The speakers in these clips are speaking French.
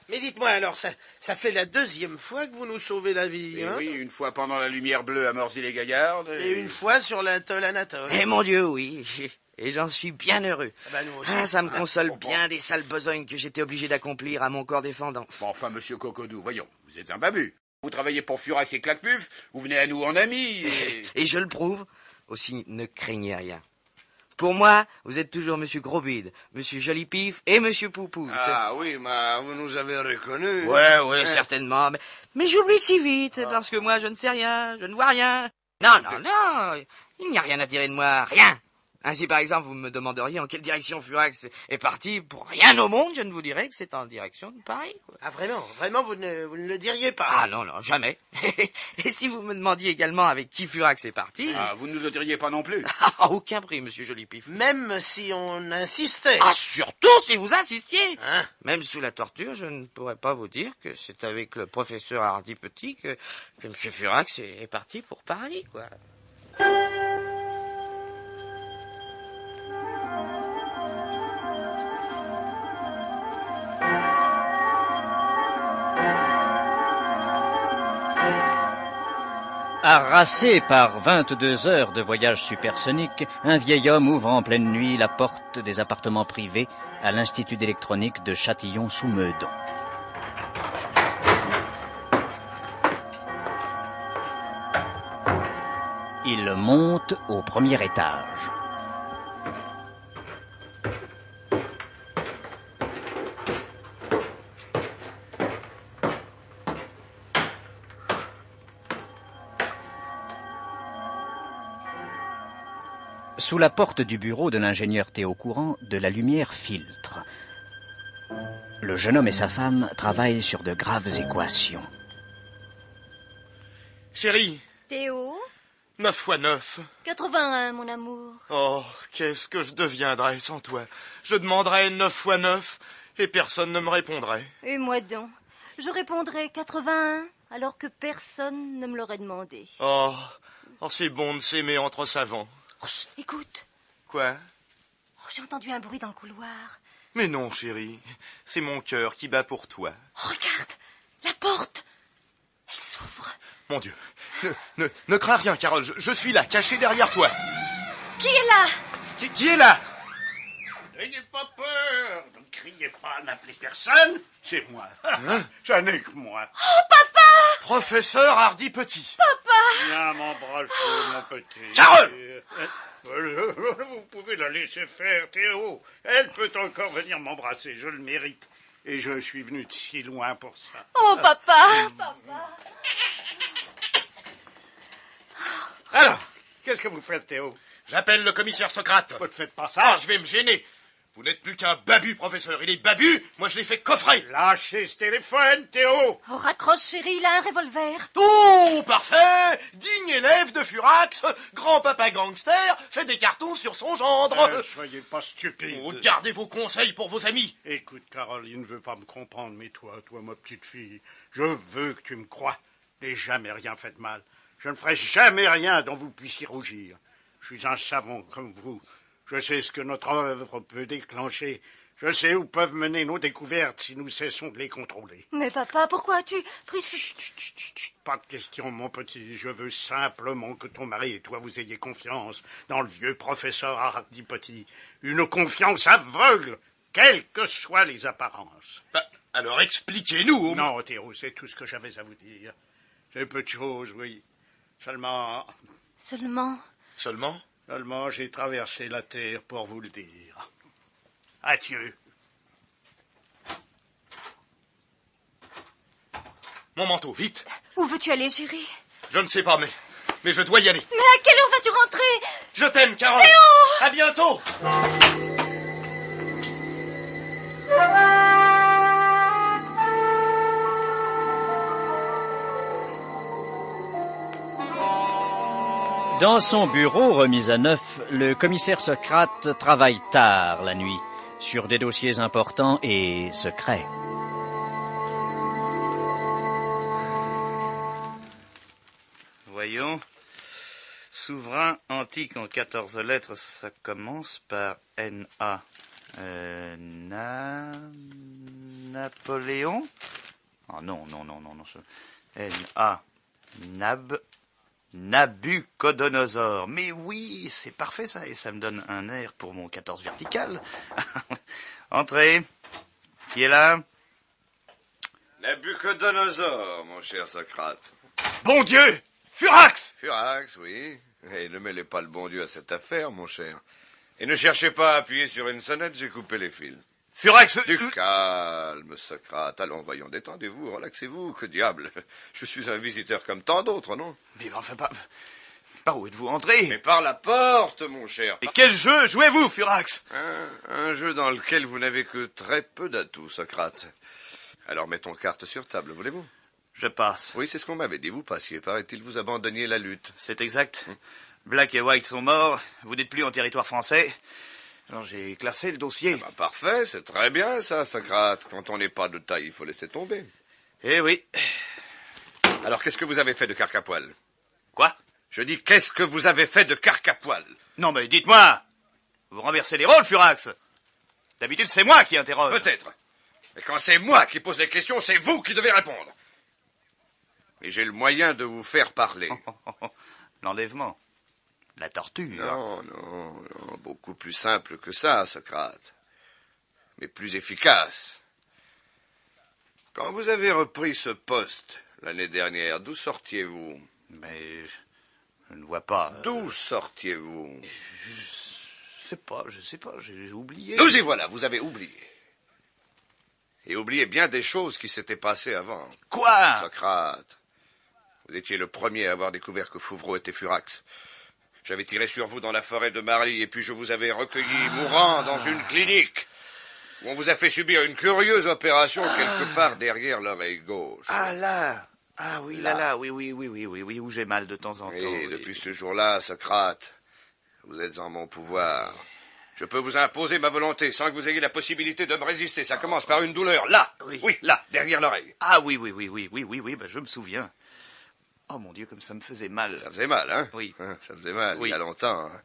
Mais dites-moi alors, ça fait la 2e fois que vous nous sauvez la vie, hein? Oui, une fois pendant la lumière bleue à Morsy-les-Gaillardes. Et une fois sur l'atoll Anatole. Eh mon Dieu, oui. Et j'en suis bien heureux. Ah bah nous aussi. Ça me console bien des sales besognes que j'étais obligé d'accomplir à mon corps défendant. Bon, enfin, monsieur Cocodou, voyons, vous êtes un babu. Vous travaillez pour Furax et Claquepuf, vous venez à nous en ami Et je le prouve. Aussi, ne craignez rien. Pour moi, vous êtes toujours Monsieur Grosbide, Monsieur Jolipif et Monsieur Poupoute. Ah oui, mais vous nous avez reconnus. Ouais, certainement. Mais j'oublie si vite, parce que moi, je ne sais rien, je ne vois rien. Non, il n'y a rien à tirer de moi, rien. Ainsi, par exemple, vous me demanderiez en quelle direction Furax est parti, pour rien au monde, je ne vous dirais que c'est en direction de Paris, quoi. Ah vraiment, vous ne le diriez pas? Ah non, jamais. Et si vous me demandiez également avec qui Furax est parti... Ah, vous ne nous le diriez pas non plus. À aucun prix, Monsieur Jolipif. Même si on insistait? Ah, surtout si vous insistiez. Hein? Même sous la torture, je ne pourrais pas vous dire que c'est avec le professeur Hardy Petit que Monsieur Furax est parti pour Paris, quoi. Harassé par 22 heures de voyage supersonique, un vieil homme ouvre en pleine nuit la porte des appartements privés à l'Institut d'électronique de Châtillon-sous-Meudon. Il monte au premier étage. Sous la porte du bureau de l'ingénieur Théo Courant, de la lumière filtre. Le jeune homme et sa femme travaillent sur de graves équations. Chérie. Théo 9 fois 9. 81, mon amour. Oh, qu'est-ce que je deviendrais sans toi? Je demanderais 9 fois 9 et personne ne me répondrait. Et moi donc? Je répondrais 81 alors que personne ne me l'aurait demandé. Oh, c'est bon de s'aimer entre savants. Oh, écoute. Quoi? Oh, j'ai entendu un bruit dans le couloir. Mais non, chérie. C'est mon cœur qui bat pour toi. Oh, regarde, la porte. Elle s'ouvre. Mon Dieu. Ne crains rien, Carole. Je suis là, caché derrière toi. Qui est là? Qui est là? N'ayez pas peur. Ne criez pas, n'appelez personne. C'est moi. Hein? J'en ai que moi. Oh, papa! Professeur Hardy Petit. Papa! Viens, m'embrasser, mon petit. Carole! Vous pouvez la laisser faire, Théo. Elle peut encore venir m'embrasser, je le mérite. Et je suis venu de si loin pour ça. Oh, papa! Papa! Alors, qu'est-ce que vous faites, Théo? J'appelle le commissaire Socrate. Vous ne faites pas ça. Ah, je vais me gêner. Vous n'êtes plus qu'un babu, professeur. Il est babu, moi je l'ai fait coffrer. Lâchez ce téléphone, Théo. Oh, raccroche, chérie, il a un revolver. Oh, parfait. Digne élève de Furax, grand-papa gangster, fait des cartons sur son gendre. Soyez pas stupide. Oh, gardez vos conseils pour vos amis. Écoute, Caroline ne veut pas me comprendre, mais toi, ma petite fille, je veux que tu me crois. Je n'ai jamais rien fait de mal. Je ne ferai jamais rien dont vous puissiez rougir. Je suis un savant comme vous. Je sais ce que notre œuvre peut déclencher. Je sais où peuvent mener nos découvertes si nous cessons de les contrôler. Mais papa, pourquoi as-tu pris ce... Chut, pas de question, mon petit. Je veux simplement que ton mari et toi vous ayez confiance dans le vieux professeur Hardy Petit. Une confiance aveugle, quelles que soient les apparences. Bah, alors expliquez-nous. Non, Théo, c'est tout ce que j'avais à vous dire. C'est peu de choses, oui. Seulement, j'ai traversé la terre pour vous le dire. Adieu. Mon manteau, vite. Où veux-tu aller, chérie? Je ne sais pas, mais je dois y aller. Mais à quelle heure vas-tu rentrer? Je t'aime, Carole. Théo! À bientôt. Dans son bureau remis à neuf, le commissaire Socrate travaille tard la nuit sur des dossiers importants et secrets. Voyons. Souverain antique en 14 lettres, ça commence par N-A. Napoléon? Oh non. Nabucodonosor. Mais oui, c'est parfait ça, et ça me donne un air pour mon 14 vertical. Entrez. Qui est là? Nabucodonosor, mon cher Socrate. Bon Dieu! Furax! Furax, oui. Et ne mêlez pas le bon Dieu à cette affaire, mon cher. Et ne cherchez pas à appuyer sur une sonnette, j'ai coupé les fils. Furax! Du calme, Socrate. Allons, voyons, détendez-vous, relaxez-vous. Que diable! Je suis un visiteur comme tant d'autres, non? Mais enfin, par où êtes-vous entré? Mais par la porte, mon cher. Et quel jeu jouez-vous, Furax? Un jeu dans lequel vous n'avez que très peu d'atouts, Socrate. Alors mettons carte sur table, voulez-vous? Je passe. Oui, c'est ce qu'on m'avait dit, vous passiez. Paraît-il, vous abandonniez la lutte. C'est exact. Black et White sont morts, vous n'êtes plus en territoire français. Alors j'ai classé le dossier. Ah bah, parfait, c'est très bien ça, Socrate. Quand on n'est pas de taille, il faut laisser tomber. Eh oui. Alors qu'est-ce que vous avez fait de Carcapoil? Quoi? Je dis, qu'est-ce que vous avez fait de Carcapoil? Non mais dites-moi. Vous renversez les rôles, Furax. D'habitude, c'est moi qui interroge. Peut-être. Mais quand c'est moi qui pose les questions, c'est vous qui devez répondre. Et j'ai le moyen de vous faire parler. L'enlèvement. La torture. Non, beaucoup plus simple que ça, Socrate. Mais plus efficace. Quand vous avez repris ce poste l'année dernière, d'où sortiez-vous? Mais je ne vois pas. D'où sortiez-vous? Je sais pas, j'ai oublié. Nous y voilà, vous avez oublié. Et oublié bien des choses qui s'étaient passées avant. Quoi? Socrate, vous étiez le premier à avoir découvert que Fouvreau était Furax. J'avais tiré sur vous dans la forêt de Marly, et puis je vous avais recueilli mourant dans une clinique, où on vous a fait subir une curieuse opération quelque part derrière l'oreille gauche. Ah là! Ah oui, là, oui, où j'ai mal de temps en temps. Et depuis ce jour-là, Socrate, vous êtes en mon pouvoir. Je peux vous imposer ma volonté sans que vous ayez la possibilité de me résister. Ça commence par une douleur, là. Oui, là, derrière l'oreille. Ah oui, je me souviens. Oh mon Dieu, comme ça me faisait mal. Ça faisait mal, hein? Oui. Ça faisait mal, oui. Il y a longtemps. Hein?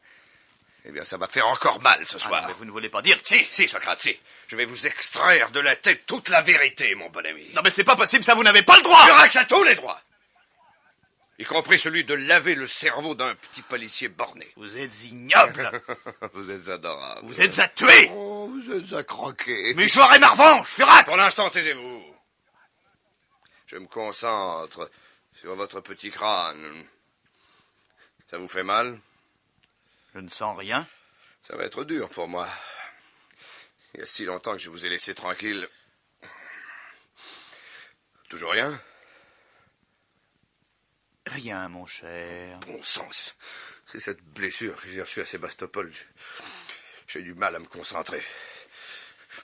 Eh bien, ça va faire encore mal ce soir. Non, mais vous ne voulez pas dire... Si, Socrate, si. Je vais vous extraire de la tête toute la vérité, mon bon ami. Non, mais c'est pas possible, ça, vous n'avez pas le droit! Furax a tous les droits! Y compris celui de laver le cerveau d'un petit policier borné. Vous êtes ignoble! Vous êtes adorable. Vous êtes à tuer! Oh, vous êtes à croquer. Mais j'aurai ma revanche, Furax! Pour l'instant, taisez-vous. Je me concentre sur votre petit crâne. Ça vous fait mal? Je ne sens rien. Ça va être dur pour moi. Il y a si longtemps que je vous ai laissé tranquille. Toujours rien? Rien, mon cher. Bon sens. C'est cette blessure que j'ai reçue à Sébastopol. J'ai du mal à me concentrer.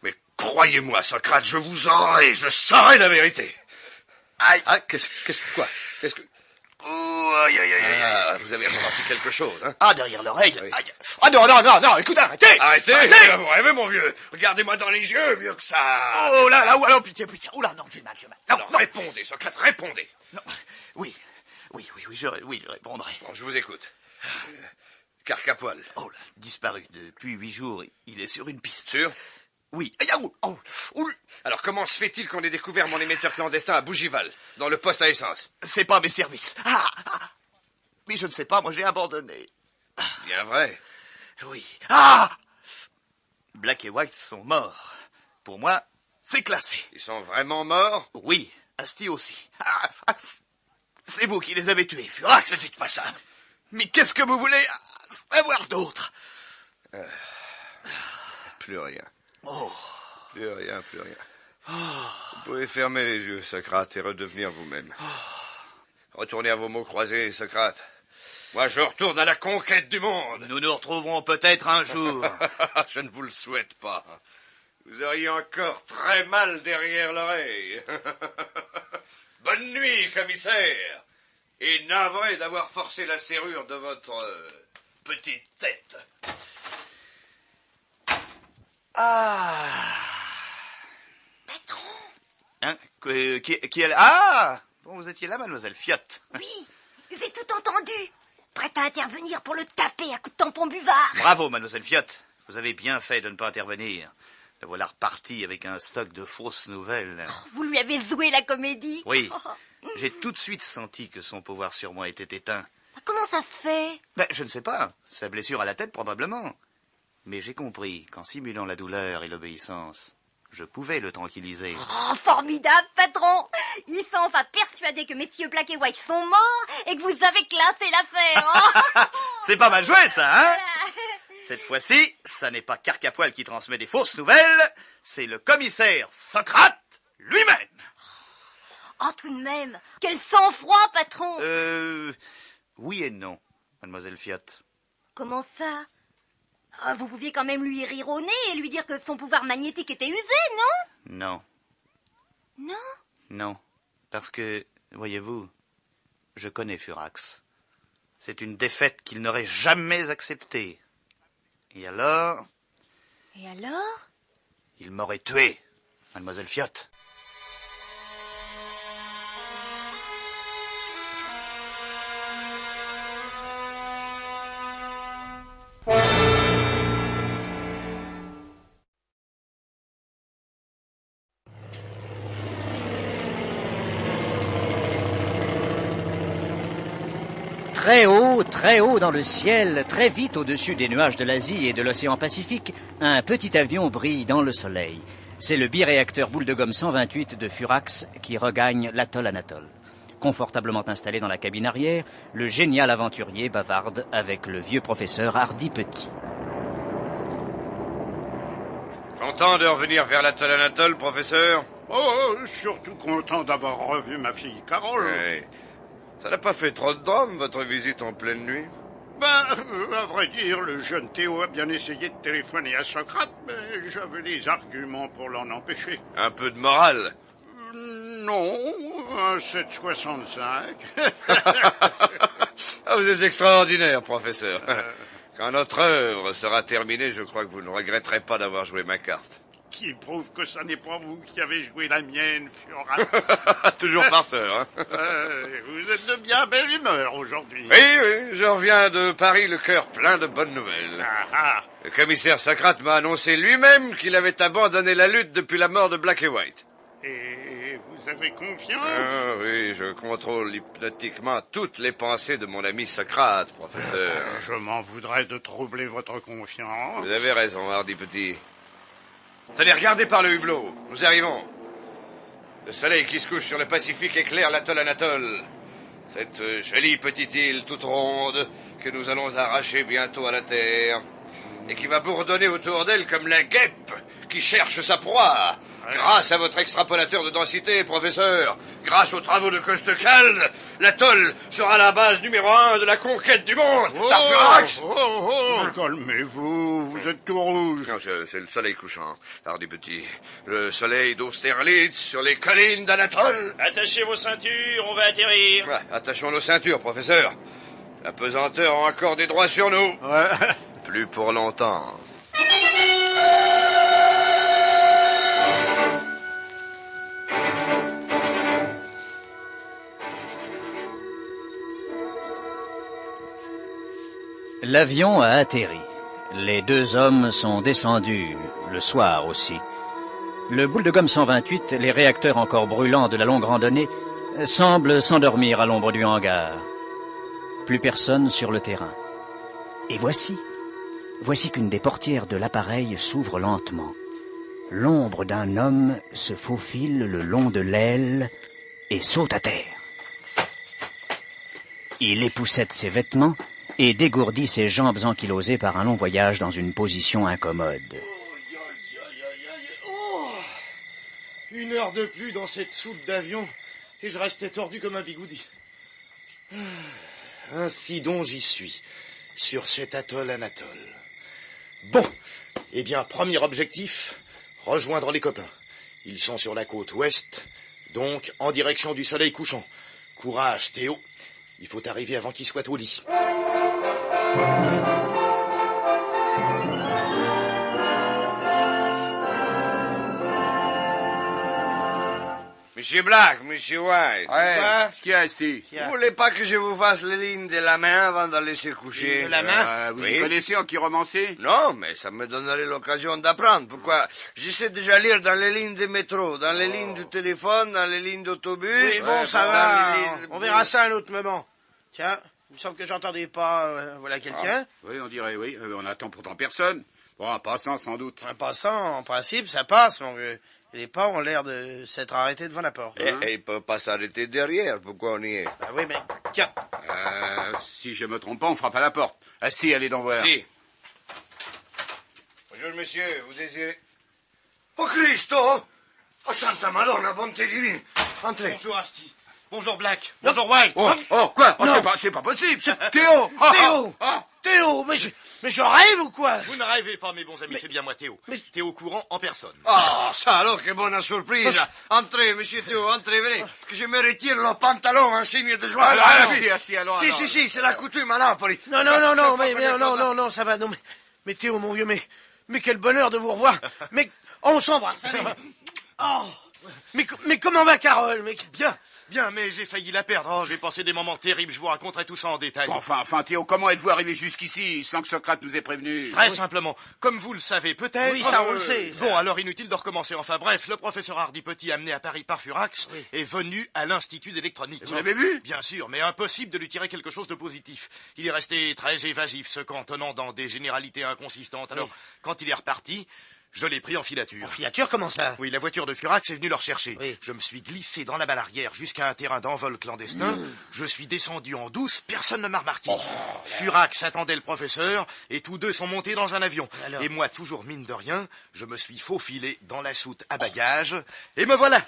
Mais croyez-moi, Socrate, je vous aurai, je saurai la vérité. Aïe! Ah, qu'est-ce que... Ah, vous avez ressenti quelque chose, hein? Ah, derrière l'oreille. Oui. Aïe. Ah non, écoutez, arrêtez! Arrêtez! Vous rêvez, mon vieux! Regardez-moi dans les yeux, mieux que ça! Oh là, alors, pitié. Oh là, non, j'ai mal. Non, Alors, répondez, Socrate, répondez! Non, oui, je répondrai. Bon, je vous écoute. Carcapoil. Oh là, disparu depuis 8 jours, il est sur une piste. Sûr? Oui. Alors, comment se fait-il qu'on ait découvert mon émetteur clandestin à Bougival, dans le poste à essence? C'est pas mes services. Mais je ne sais pas, moi j'ai abandonné. Bien vrai. Oui. Black et White sont morts. Pour moi, c'est classé. Ils sont vraiment morts? Oui, Asti aussi. C'est vous qui les avez tués, Furax. Ne dites pas ça. Mais qu'est-ce que vous voulez avoir d'autre? Plus rien. Oh. Plus rien. Vous pouvez fermer les yeux, Socrate, et redevenir vous-même. Retournez à vos mots croisés, Socrate. Moi, je retourne à la conquête du monde. Nous nous retrouverons peut-être un jour. Je ne vous le souhaite pas. Vous auriez encore très mal derrière l'oreille. Bonne nuit, commissaire. Et navré d'avoir forcé la serrure de votre petite tête. Patron! Hein? Qui est là? Bon, vous étiez là, mademoiselle Fiotte. Oui, j'ai tout entendu. Prête à intervenir pour le taper à coups de tampon buvard. Bravo, mademoiselle Fiotte. Vous avez bien fait de ne pas intervenir. Le voilà reparti avec un stock de fausses nouvelles. Vous lui avez joué la comédie? Oui, j'ai tout de suite senti que son pouvoir sur moi était éteint. Comment ça se fait? Je ne sais pas. Sa blessure à la tête, probablement. Mais j'ai compris qu'en simulant la douleur et l'obéissance, je pouvais le tranquilliser. Oh, formidable, patron! Ils sont enfin persuadés que messieurs Black et White sont morts et que vous avez classé l'affaire. C'est pas mal joué, ça, hein? Cette fois-ci, ça n'est pas Carcapoil qui transmet des fausses nouvelles, c'est le commissaire Socrate lui-même. Oh, tout de même, quel sang-froid, patron! Oui et non, mademoiselle Fiat. Comment ça? Vous pouviez quand même lui rire au nez et lui dire que son pouvoir magnétique était usé, non? Non. Non? Non, parce que, voyez-vous, je connais Furax. C'est une défaite qu'il n'aurait jamais acceptée. Et alors? Et alors? Il m'aurait tué, mademoiselle Fiat. Très haut dans le ciel, très vite au-dessus des nuages de l'Asie et de l'océan Pacifique, un petit avion brille dans le soleil. C'est le biréacteur boule de gomme 128 de Furax qui regagne l'atoll Anatole. Confortablement installé dans la cabine arrière, le génial aventurier bavarde avec le vieux professeur Hardy Petit. Content de revenir vers l'atoll Anatole, professeur? Oh, surtout content d'avoir revu ma fille Carole. Ouais. Ça n'a pas fait trop de drame, votre visite en pleine nuit? À vrai dire, le jeune Théo a bien essayé de téléphoner à Socrate, mais j'avais des arguments pour l'en empêcher. Un peu de morale? Non, un 7,65. Vous êtes extraordinaire, professeur. Quand notre œuvre sera terminée, je crois que vous ne regretterez pas d'avoir joué ma carte. Qui prouve que ce n'est pas vous qui avez joué la mienne, Furax. Toujours farceur, hein? Vous êtes de bien belle humeur aujourd'hui. Oui, je reviens de Paris, le cœur plein de bonnes nouvelles. Le commissaire Socrate m'a annoncé lui-même qu'il avait abandonné la lutte depuis la mort de Black et White. Et vous avez confiance? Oui, je contrôle hypnotiquement toutes les pensées de mon ami Socrate, professeur. Je m'en voudrais de troubler votre confiance. Vous avez raison, Hardy Petit. Tenez, regardez par le hublot. Nous arrivons. Le soleil qui se couche sur le Pacifique éclaire l'atoll Anatole. Cette jolie petite île toute ronde que nous allons arracher bientôt à la terre et qui va bourdonner autour d'elle comme la guêpe qui cherche sa proie. Grâce à votre extrapolateur de densité, professeur, grâce aux travaux de Costecalde, l'atoll sera la base numéro 1 de la conquête du monde par Furax. Calmez-vous, vous êtes tout rouge. Non, c'est le soleil couchant, Hardy Petit. Le soleil d'Austerlitz sur les collines d'Anatole. Attachez vos ceintures, on va atterrir. Attachons nos ceintures, professeur. La pesanteur a encore des droits sur nous. Plus pour longtemps. L'avion a atterri. Les deux hommes sont descendus, le soir aussi. Le boule de gomme 128, les réacteurs encore brûlants de la longue randonnée, semblent s'endormir à l'ombre du hangar. Plus personne sur le terrain. Et voici qu'une des portières de l'appareil s'ouvre lentement. L'ombre d'un homme se faufile le long de l'aile et saute à terre. Il époussette ses vêtements et dégourdit ses jambes ankylosées par un long voyage dans une position incommode. Une heure de plus dans cette soupe d'avion et je restais tordu comme un bigoudi. Ainsi donc j'y suis, sur cet atoll Anatole. Bon, eh bien, premier objectif, rejoindre les copains. Ils sont sur la côte ouest, donc en direction du soleil couchant. Courage, Théo, il faut arriver avant qu'il soit au lit. Monsieur Black, Monsieur White. Ouais, ce qu'il y a, Esti? Vous voulez pas que je vous fasse les lignes de la main avant d'aller se coucher? De la main? Vous y connaissez en chiromancie? Non, mais ça me donnerait l'occasion d'apprendre. Pourquoi? Je sais déjà lire dans les lignes de métro, dans les lignes de téléphone, dans les lignes d'autobus. Oui, bon, ça va. On verra ça à un autre moment. Tiens, il me semble que j'entendais pas. Voilà quelqu'un. Oui, on dirait, oui. On attend pourtant personne. Bon, en passant, sans doute. En passant, en principe, ça passe, mon vieux. Les pas ont l'air de s'être arrêtés devant la porte. Et il peut pas s'arrêter derrière. Pourquoi on y est? Ah oui, mais tiens. Si je me trompe pas, on frappe à la porte. Asti, allez d'en voir. Si. Bonjour, monsieur. Vous désirez... Oh, Cristo! Oh, Santa Madonna, bonté divine. Entrez. Bonjour, Asti. Bonjour, Black. Bonjour, White. Quoi? C'est pas possible. Théo! Théo! Théo, mais je rêve ou quoi? Vous ne rêvez pas, mes bons amis, c'est bien moi, Théo. Théo Courant en personne. Oh, ça alors, que bonne surprise. Entrez, monsieur Théo, entrez, venez. Que je me retire le pantalon en signe de joie. Asti, alors. Si, c'est la coutume à Napoli. Non, ça va, non, mais Théo, mon vieux, mais quel bonheur de vous revoir. Mais, on s'embrasse, allez. Oh, mais comment va Carole? Mais Bien, mais j'ai failli la perdre. Oh, j'ai passé des moments terribles, je vous raconterai tout ça en détail. Bon, enfin, Théo, comment êtes-vous arrivé jusqu'ici sans que Socrate nous ait prévenu? Très simplement. Comme vous le savez peut-être... Oui, ça, on le sait. Bon, alors inutile de recommencer. Enfin bref, le professeur Hardy Petit, amené à Paris par Furax, est venu à l'Institut d'électronique. Vous l'avez vu? Bien sûr, mais impossible de lui tirer quelque chose de positif. Il est resté très évasif, se cantonnant dans des généralités inconsistantes. Alors, quand il est reparti... je l'ai pris en filature. En filature, comment ça? Oui, la voiture de Furax est venue le rechercher. Oui. Je me suis glissé dans la balle arrière jusqu'à un terrain d'envol clandestin. Je suis descendu en douce, personne ne m'a remarqué. Furax attendait le professeur et tous deux sont montés dans un avion. Alors? Et moi, toujours mine de rien, je me suis faufilé dans la soute à bagages et me voilà.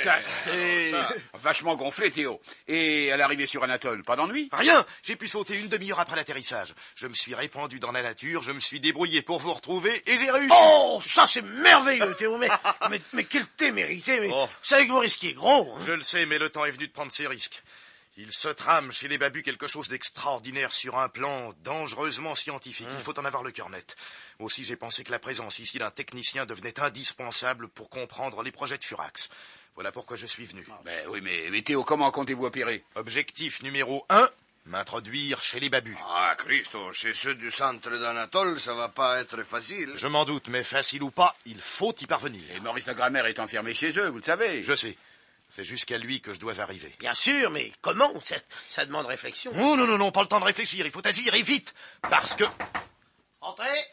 Casté! Vachement gonflé, Théo. Et à l'arrivée sur Anatole, pas d'ennui? Rien. J'ai pu sauter une demi-heure après l'atterrissage. Je me suis répandu dans la nature, je me suis débrouillé pour vous retrouver et j'ai réussi. Oh, ça c'est merveilleux, Théo, mais quel témérité, mais vous savez que vous risquiez gros. Hein. Je le sais, mais le temps est venu de prendre ses risques. Il se trame chez les babus quelque chose d'extraordinaire sur un plan dangereusement scientifique. Il faut en avoir le cœur net. Aussi, j'ai pensé que la présence ici d'un technicien devenait indispensable pour comprendre les projets de Furax. Voilà pourquoi je suis venu. Ben oui, mais Théo, comment comptez-vous opérer? Objectif numéro 1, m'introduire chez les babus. Ah, Christo, chez ceux du centre d'Anatole, ça va pas être facile. Je m'en doute, mais facile ou pas, il faut y parvenir. Et Maurice la Grammaire est enfermé chez eux, vous le savez. Je sais. C'est jusqu'à lui que je dois arriver. Bien sûr, mais comment? Ça demande réflexion. Oh, non, pas le temps de réfléchir. Il faut agir et vite. Parce que... Entrez.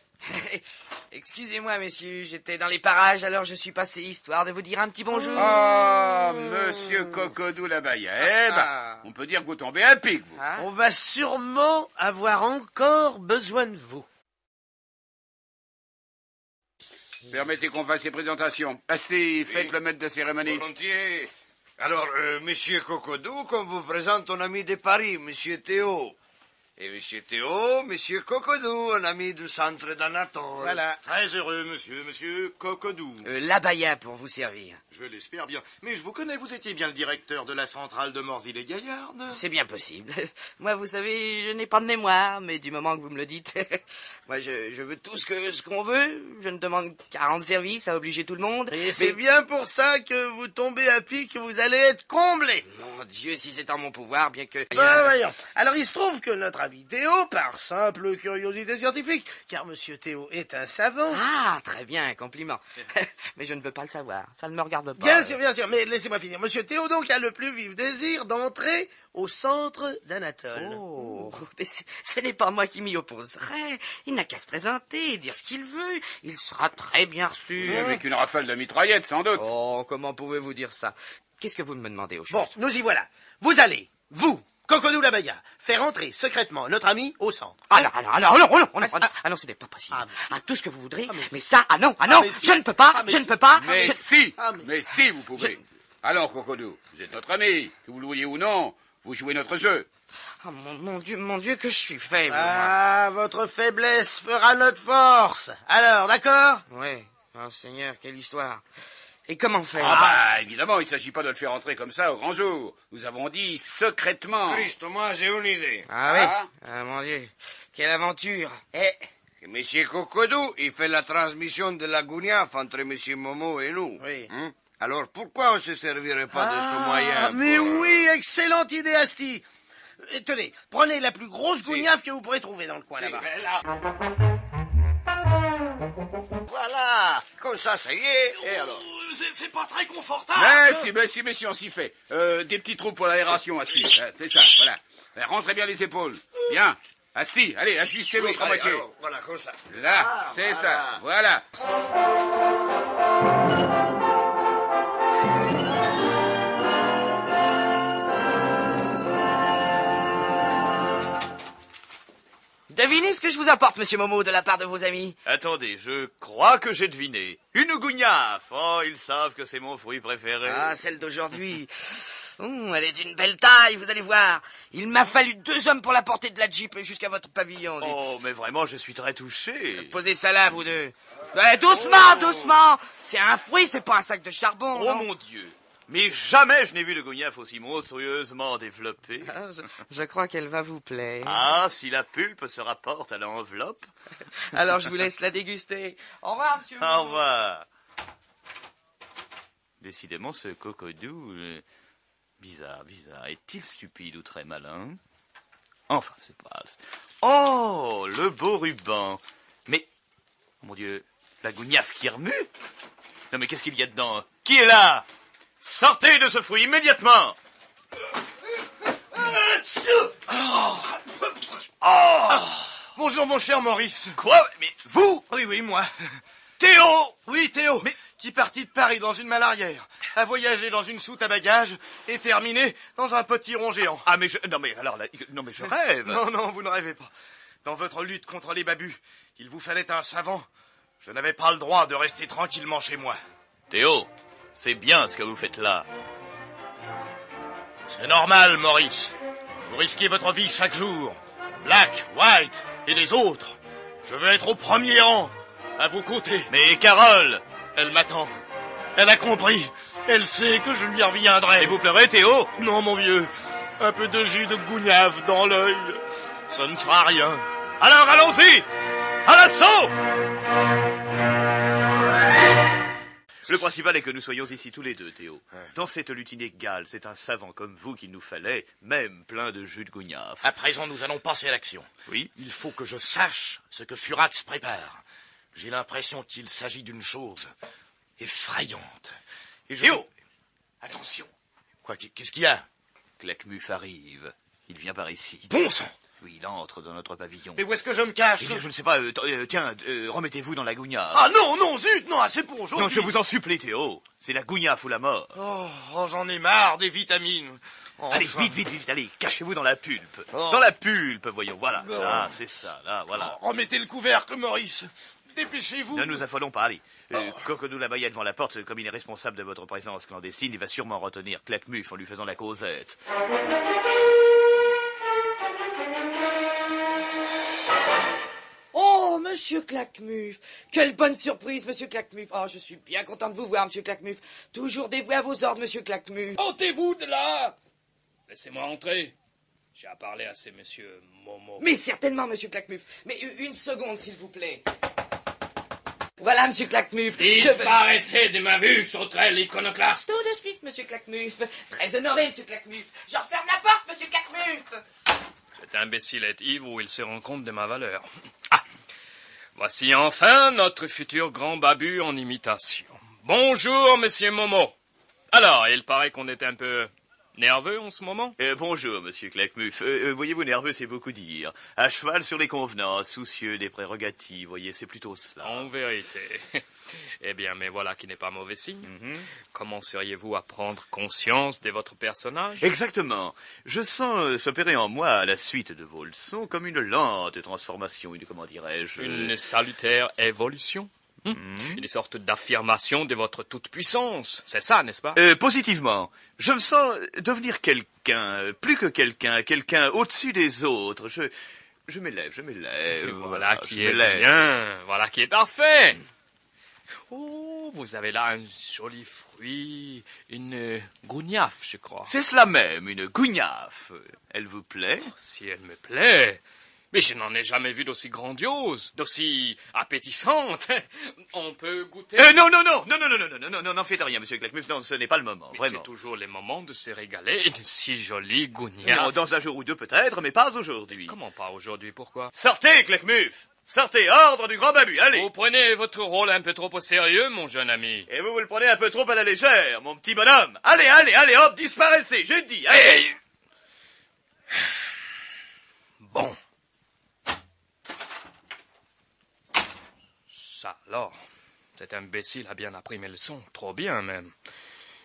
Excusez-moi, messieurs, j'étais dans les parages, alors je suis passé, histoire de vous dire un petit bonjour. Ah, monsieur Cocodou la Baïa. On peut dire que vous tombez à pic, vous. On va sûrement avoir encore besoin de vous. Permettez qu'on fasse les présentations. Asti, faites le maître de cérémonie. Volontiers. Alors, monsieur Cocodou, qu'on vous présente un ami de Paris, monsieur Théo. Et monsieur Théo, monsieur Cocodou, un ami du centre d'Anatole. Voilà. Très heureux, monsieur Cocodou. L'abaya pour vous servir. Je l'espère bien. Mais je vous connais, vous étiez bien le directeur de la centrale de Morville-et-Gaillarde. C'est bien possible. Moi, vous savez, je n'ai pas de mémoire, mais du moment que vous me le dites, moi, je veux tout ce qu'on veut. Je ne demande qu'à rendre service, à obliger tout le monde. Et c'est bien pour ça que vous tombez à pic, que vous allez être comblé. Mon Dieu, si c'est en mon pouvoir, bien que... Voyons. Alors, il se trouve que notre ami Théo, par simple curiosité scientifique, car monsieur Théo est un savant... Ah, très bien, compliment. Mais je ne veux pas le savoir, ça ne me regarde pas. Bien sûr, mais laissez-moi finir. Monsieur Théo, donc, a le plus vif désir d'entrer au centre d'Anatole. Oh, mais ce n'est pas moi qui m'y opposerai. Il n'a qu'à se présenter et dire ce qu'il veut. Il sera très bien reçu. Avec une rafale de mitraillettes, sans doute. Oh, comment pouvez-vous dire ça? Qu'est-ce que vous me demandez au juste? Bon, nous y voilà. Vous allez, vous, Cocodou la Baïa, faire entrer secrètement notre ami au centre. Non, ce n'est pas possible. Tout ce que vous voudrez, mais ça, non, je ne peux pas, je ne peux pas. Mais si, vous pouvez. Alors, Cocodou, vous êtes notre ami, que vous le vouliez ou non, vous jouez notre jeu. Oh, mon Dieu, que je suis faible. Ah, votre faiblesse fera notre force. Alors, d'accord? Oui. Oh, Seigneur, quelle histoire. Et comment faire? Évidemment, il ne s'agit pas de le faire entrer comme ça au grand jour. Nous avons dit secrètement. Christo, moi, j'ai une idée. Ah oui? Ah, mon Dieu, quelle aventure. Que monsieur Cocodou, il fait la transmission de la Gouniaf entre monsieur Momo et nous. Oui. Alors pourquoi on ne se servirait pas de ce moyen Mais pour, oui, excellente idée, Asti. Tenez, prenez la plus grosse gougnafe que vous pourrez trouver dans le coin là-bas. Voilà, comme ça y est. Et alors? C'est pas très confortable. Mais si, on s'y fait. Des petits trous pour l'aération, Asti. C'est ça, voilà. Rentrez bien les épaules. Bien. Asti, allez, ajustez l'autre à moitié. Alors, voilà, comme ça. Là, c'est ça, voilà. Devinez ce que je vous apporte, monsieur Momo, de la part de vos amis. Attendez, je crois que j'ai deviné. Une gougnafe. Oh, ils savent que c'est mon fruit préféré. Ah, celle d'aujourd'hui. Elle est d'une belle taille, vous allez voir. Il m'a fallu 2 hommes pour la porter de la Jeep jusqu'à votre pavillon. Dites. Oh, mais vraiment, je suis très touché. Posez ça là, vous deux. Doucement. C'est un fruit, c'est pas un sac de charbon. Oh, non? mon Dieu. Mais jamais je n'ai vu de gougnafe aussi monstrueusement développée. Ah, je crois qu'elle va vous plaire. Ah, si la pulpe se rapporte à l'enveloppe. Alors, je vous laisse la déguster. Au revoir, monsieur. Au revoir. Décidément, ce cocodou... Bizarre. Est-il stupide ou très malin? Enfin, c'est pas... Oh, le beau ruban. Mais, mon Dieu, la gougnafe qui remue? Non, mais qu'est-ce qu'il y a dedans? Qui est là? Sortez de ce fruit immédiatement! Bonjour, mon cher Maurice. Quoi? Mais vous? Oui, moi. Théo! Oui, Théo. Mais... qui partit de Paris dans une malle arrière, a voyagé dans une soute à bagages et terminé dans un potiron géant. Ah, mais je... Non, mais alors... Non, mais je rêve. Non, vous ne rêvez pas. Dans votre lutte contre les babus, il vous fallait un savant. Je n'avais pas le droit de rester tranquillement chez moi. Théo, c'est bien ce que vous faites là. C'est normal, Maurice. Vous risquez votre vie chaque jour. Black, White et les autres. Je veux être au premier rang, à vos côtés. Mais Carole... Elle m'attend. Elle a compris. Elle sait que je lui reviendrai. Et vous pleurez, Théo? Non, mon vieux. Un peu de jus de gougnafe dans l'œil. Ça ne fera rien. Alors allons-y! À l'assaut! Le principal est que nous soyons ici tous les deux, Théo. Dans cette lutte inégale, c'est un savant comme vous qu'il nous fallait, même plein de jus de gougnafe. À présent, nous allons passer à l'action. Oui? Il faut que je sache ce que Furax prépare. J'ai l'impression qu'il s'agit d'une chose effrayante. Et Théo! Attention. Quoi, qu'est-ce qu'il y a? Claquemuf arrive. Il vient par ici. Bon sang! Oui, il entre dans notre pavillon. Mais où est-ce que je me cache? Je ne sais pas, tiens, remettez-vous dans la gougnafe. Ah non, zut, non, assez pour aujourd'hui. Non, je vous en supplie, Théo. C'est la gougnafe ou la mort. Oh, j'en ai marre des vitamines. Enfin. Allez, vite, allez, cachez-vous dans la pulpe. Dans la pulpe, voyons, voilà. Là, c'est ça, là, voilà. Remettez le couvercle, Maurice. Dépêchez-vous. Ne nous affolons pas, allez. Cocodou là-bas, il est devant la porte. Comme il est responsable de votre présence clandestine, il va sûrement retenir Claquemuf en lui faisant la causette. Oh, monsieur Claquemuf. Quelle bonne surprise, monsieur Claquemuf. Oh, je suis bien content de vous voir, monsieur Claquemuf. Toujours dévoué à vos ordres, monsieur Claquemuf. Ôtez-vous de là! Laissez-moi entrer. J'ai à parler à ces messieurs Momo. Mais certainement, monsieur Claquemuf. Mais une seconde, s'il vous plaît. Voilà, monsieur Claquemuf. Disparaissez de ma vue, sauterelle iconoclaste. Tout de suite, monsieur Claquemuf. Très honoré, monsieur Claquemuf. Je referme la porte, monsieur Claquemuf. Cet imbécile est ivre où il se rend compte de ma valeur. Ah! Voici enfin notre futur grand babu en imitation. Bonjour, monsieur Momo. Alors, il paraît qu'on est un peu nerveux en ce moment? Bonjour, monsieur Claquemuf. Voyez-vous, nerveux, c'est beaucoup dire. À cheval sur les convenances, soucieux des prérogatives, voyez, c'est plutôt cela. En vérité. Eh bien, mais voilà qui n'est pas mauvais signe. Commenceriez-vous à prendre conscience de votre personnage? Exactement. Je sens s'opérer en moi, à la suite de vos leçons, comme une lente transformation, comment dirais-je... Une salutaire évolution? Une sorte d'affirmation de votre toute-puissance. C'est ça, n'est-ce pas? Positivement. Je me sens devenir quelqu'un, plus que quelqu'un, quelqu'un au-dessus des autres. Je m'élève. Voilà qui est bien. Voilà qui est parfait. Oh, vous avez là un joli fruit, une gougnafe, je crois. C'est cela même, une gougnafe. Elle vous plaît? Si elle me plaît. Mais je n'en ai jamais vu d'aussi grandiose, d'aussi appétissante. On peut goûter... Non, n'en faites rien, monsieur Claquemuf, non, ce n'est pas le moment, Mais vraiment. c'est toujours les moments de se régaler de si jolis gougnaves. Non, dans un jour ou deux peut-être, mais pas aujourd'hui. Comment pas aujourd'hui, pourquoi? Sortez, Claquemuf! Sortez, ordre du grand babu, allez! Vous prenez votre rôle un peu trop au sérieux, mon jeune ami. Et vous le prenez un peu trop à la légère, mon petit bonhomme. Allez, hop, disparaissez, j'ai dit, allez! Bon. Ça alors, cet imbécile a bien appris mes leçons, trop bien même.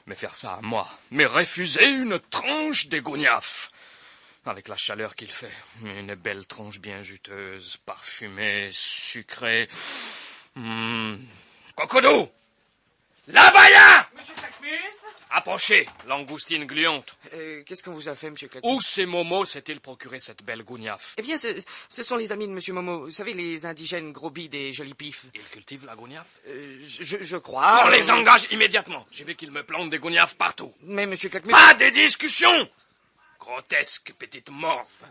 Mais faire ça à moi, mais refuser une tranche des gougnaves. Avec la chaleur qu'il fait, une belle tranche bien juteuse, parfumée, sucrée. Cocodou! Là-bas! Monsieur Claquemuf? Approchez, langoustine gluante. Qu'est-ce qu'on vous a fait, monsieur Claquemuf? Où ces Momo s'est-il procuré cette belle gougnave? Eh bien, ce sont les amis de monsieur Momo. Vous savez, les indigènes gros bides et jolis pifs. Ils cultivent la gougnave? Je crois... On les engage immédiatement. J'ai vu qu'ils me plantent des gougnaves partout. Mais monsieur Claquemuf... Pas des discussions! Grotesque petite morve.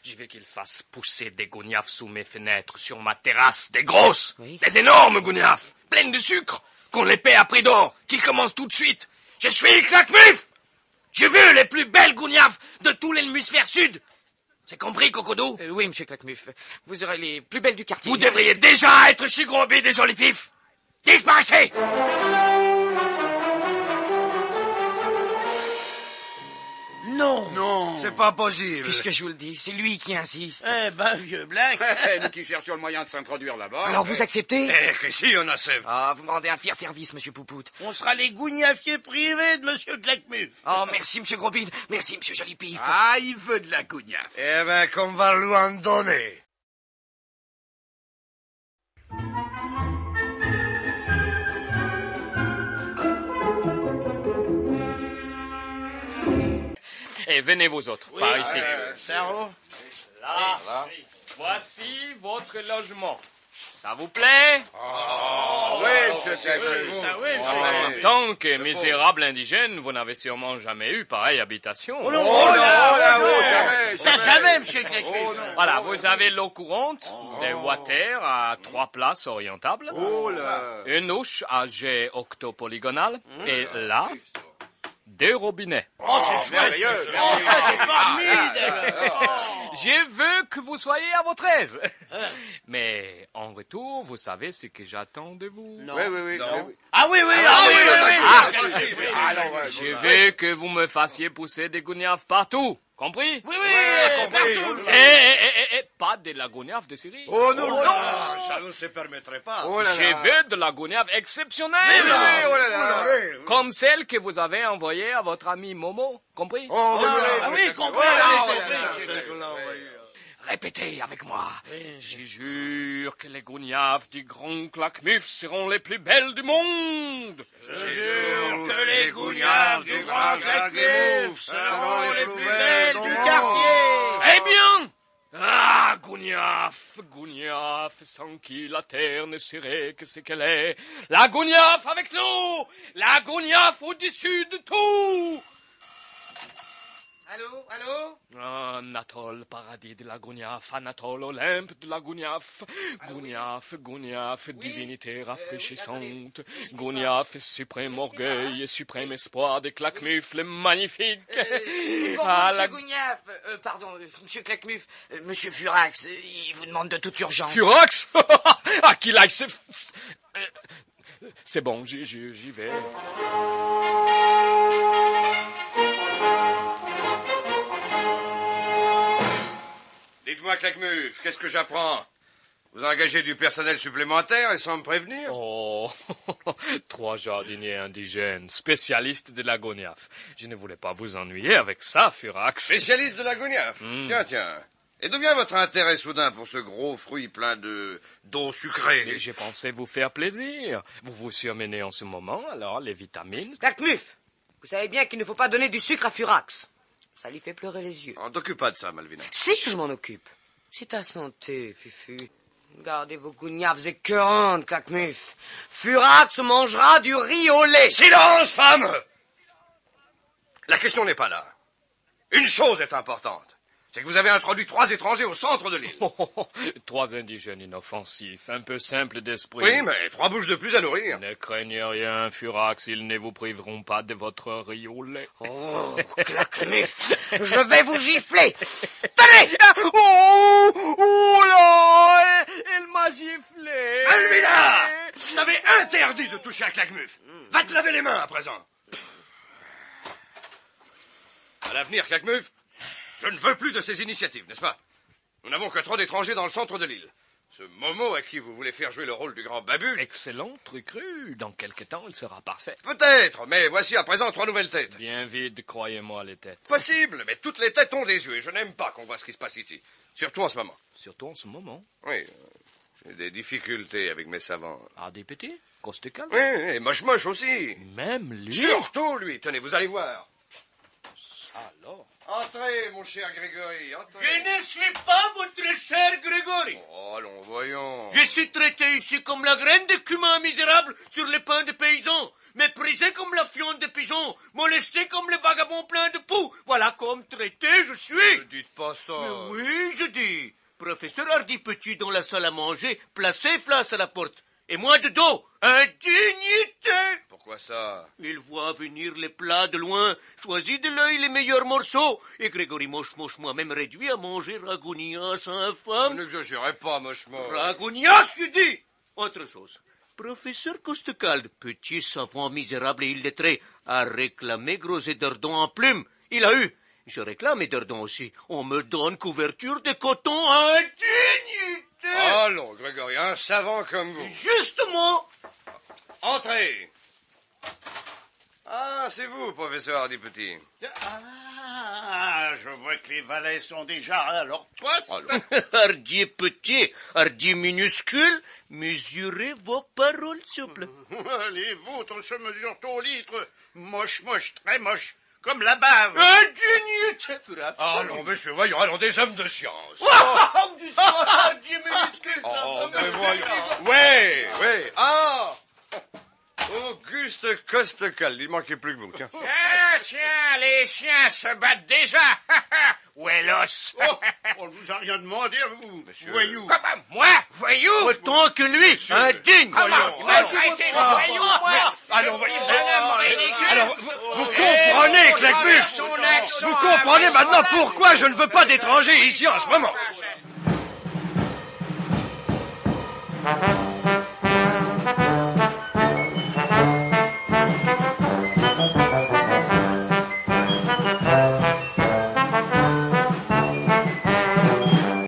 Je veux qu'ils fassent pousser des gougnaves sous mes fenêtres, sur ma terrasse, des grosses, des énormes gougnaves, pleines de sucre, qu'on les paie à prix d'or, qu'ils commencent tout de suite. Je suis Claquemuf! J'ai vu les plus belles gougnaves de tout l'hémisphère sud. C'est compris, Cocodou? Oui, monsieur Claquemuf. Vous aurez les plus belles du quartier. Vous devriez déjà être chez Grosby des jolis fifs. Disparaissez! Non, c'est pas possible. Puisque je vous le dis, c'est lui qui insiste. Eh ben, vieux Black. Nous qui cherchions le moyen de s'introduire là-bas. Alors vous acceptez? Que si, on accepte. Ah, vous me rendez un fier service, monsieur Poupoute. On sera les gougnafiers privés de monsieur Claquemuf. Oh, merci, monsieur Grosbide. Merci, monsieur Jolipif. Ah, il veut de la gougnafe. Eh ben, qu'on va lui en donner. Et venez vous autres, par ici. Cerveau. Là. Voici votre logement. Ça vous plaît? Oui, monsieur Claquemuf. En tant que misérable indigène, vous n'avez sûrement jamais eu pareille habitation. Jamais, monsieur Claquemuf. Voilà, vous avez l'eau courante, des water à 3 places orientables, une douche à jet octopolygonal, et là, 2 robinets. Oh, c'est chouette. Oh, ça, c'est formidable. Je veux que vous soyez à votre aise. Mais en retour, vous savez ce que j'attends de vous. Non. Oui. Ah oui. Je veux que vous me fassiez pousser des gougnaves partout. Compris? Oui, partout. Et pas de la gougnaves de Syrie. Oh non, ça ne se permettrait pas. Je veux de la gougnaves exceptionnelle. Comme celle que vous avez envoyée à votre ami Momo. Compris? Oui, compris. Répétez avec moi. Je jure que les gougnaves du grand Claquemuf seront les plus belles du monde. Je jure que les gougnaves du grand Claquemuf seront les plus belles du quartier. Eh bien! Ah, gougnaves, sans qui la terre ne serait que ce qu'elle est. La gougnaves avec nous! La gougnaves au-dessus de tout! Allô? Anatole, paradis de la gougnafe, Anatole, Olympe de la gougnafe, gougnafe, divinité rafraîchissante, gougnafe, suprême orgueil et suprême espoir des Claquemuf, le magnifique. C'est pour vous, monsieur Gougnafe. Pardon, monsieur Claquemuf, monsieur Furax, il vous demande de toute urgence. Furax? Ah, qu'il aille se... C'est bon, j'y vais. Dites-moi, Claquemuf, qu'est-ce que j'apprends? Vous engagez du personnel supplémentaire et sans me prévenir? Oh, 3 jardiniers indigènes, spécialistes de la gougnafe. Je ne voulais pas vous ennuyer avec ça, Furax. Spécialiste de la gougnafe? Tiens. Et d'où vient votre intérêt soudain pour ce gros fruit plein d'eau sucrée? Mais j'ai pensé vous faire plaisir. Vous vous surmenez en ce moment, alors les vitamines... Claquemuf, vous savez bien qu'il ne faut pas donner du sucre à Furax. Ça lui fait pleurer les yeux. On t'occupe pas de ça, Malvina. Si, je m'en occupe. C'est ta santé, Fufu. Gardez vos gougnaves écœurantes, Claquemuf. Furax mangera du riz au lait. Silence, femme! La question n'est pas là. Une chose est importante. c'est que vous avez introduit 3 étrangers au centre de l'île. 3 indigènes inoffensifs, un peu simples d'esprit. Oui, mais 3 bouches de plus à nourrir. Ne craignez rien, Furax, ils ne vous priveront pas de votre riz au lait. Oh, Claquemuf, je vais vous gifler. Tenez! Oh là! Elle m'a giflé. Almina! Je t'avais interdit de toucher à Claquemuf. Va te laver les mains à présent. À l'avenir, Claquemuf, je ne veux plus de ces initiatives, n'est-ce pas? Nous n'avons que trop d'étrangers dans le centre de l'île. Ce Momo à qui vous voulez faire jouer le rôle du grand Babu... Excellent truc-cru. Dans quelque temps, il sera parfait. Peut-être, mais voici à présent 3 nouvelles têtes. Bien vite, croyez-moi, les têtes. Possible, mais toutes les têtes ont des yeux et je n'aime pas qu'on voit ce qui se passe ici. Surtout en ce moment. Surtout en ce moment. Oui, j'ai des difficultés avec mes savants. Ah, des petits? Costécal? Oui, et moche aussi. Même lui? Surtout lui, tenez, vous allez voir. Alors? Entrez, mon cher Grégory, entrez. Je ne suis pas votre cher Grégory. Oh, allons, voyons. Je suis traité ici comme la graine de cumin misérable sur les pains de paysans, méprisé comme la fiente de pigeon, molesté comme le vagabond plein de poux. Voilà comme traité je suis. Ne dites pas ça. Mais oui, je dis. Professeur Hardy Petit dans la salle à manger, placé face à la porte. Et moi de dos, indignité. Pourquoi ça? Il voit venir les plats de loin, choisit de l'œil les meilleurs morceaux, et Grégory Moche moi-même réduit à manger ragounias infâme. N'exagérez pas, Moche. Ragounias, je dis. Autre chose. Professeur Costecalde, petit savant misérable et illettré, a réclamé Gros Ederdon en plume. Il a eu. Je réclame Ederdon aussi. On me donne couverture de coton indignité. Allons, Grégory, un savant comme vous. Justement. Entrez. Ah, c'est vous, professeur Hardy Petit. Ah, je vois que les valets sont déjà à leur poste. Hardy Petit, Hardy minuscule, mesurez vos paroles, s'il vous plaît. Les vôtres se mesurent au litre. Moche, très moche. Comme la bave. Indignité. Allons, monsieur, voyons, allons, des hommes de science. Hardy minuscule. Mais voyons. Ouais. Ah! Auguste Costecalde, il manquait plus que vous, tiens. Ah, tiens, les chiens se battent déjà. Où est l'os? On ne vous a rien demandé, vous, monsieur. Voyou. Comment? Moi? Voyou? Autant que lui, indigne. Allons, voyons. Alors, vous comprenez, Claquemuf. Vous comprenez maintenant pourquoi je ne veux pas d'étrangers ici en ce moment.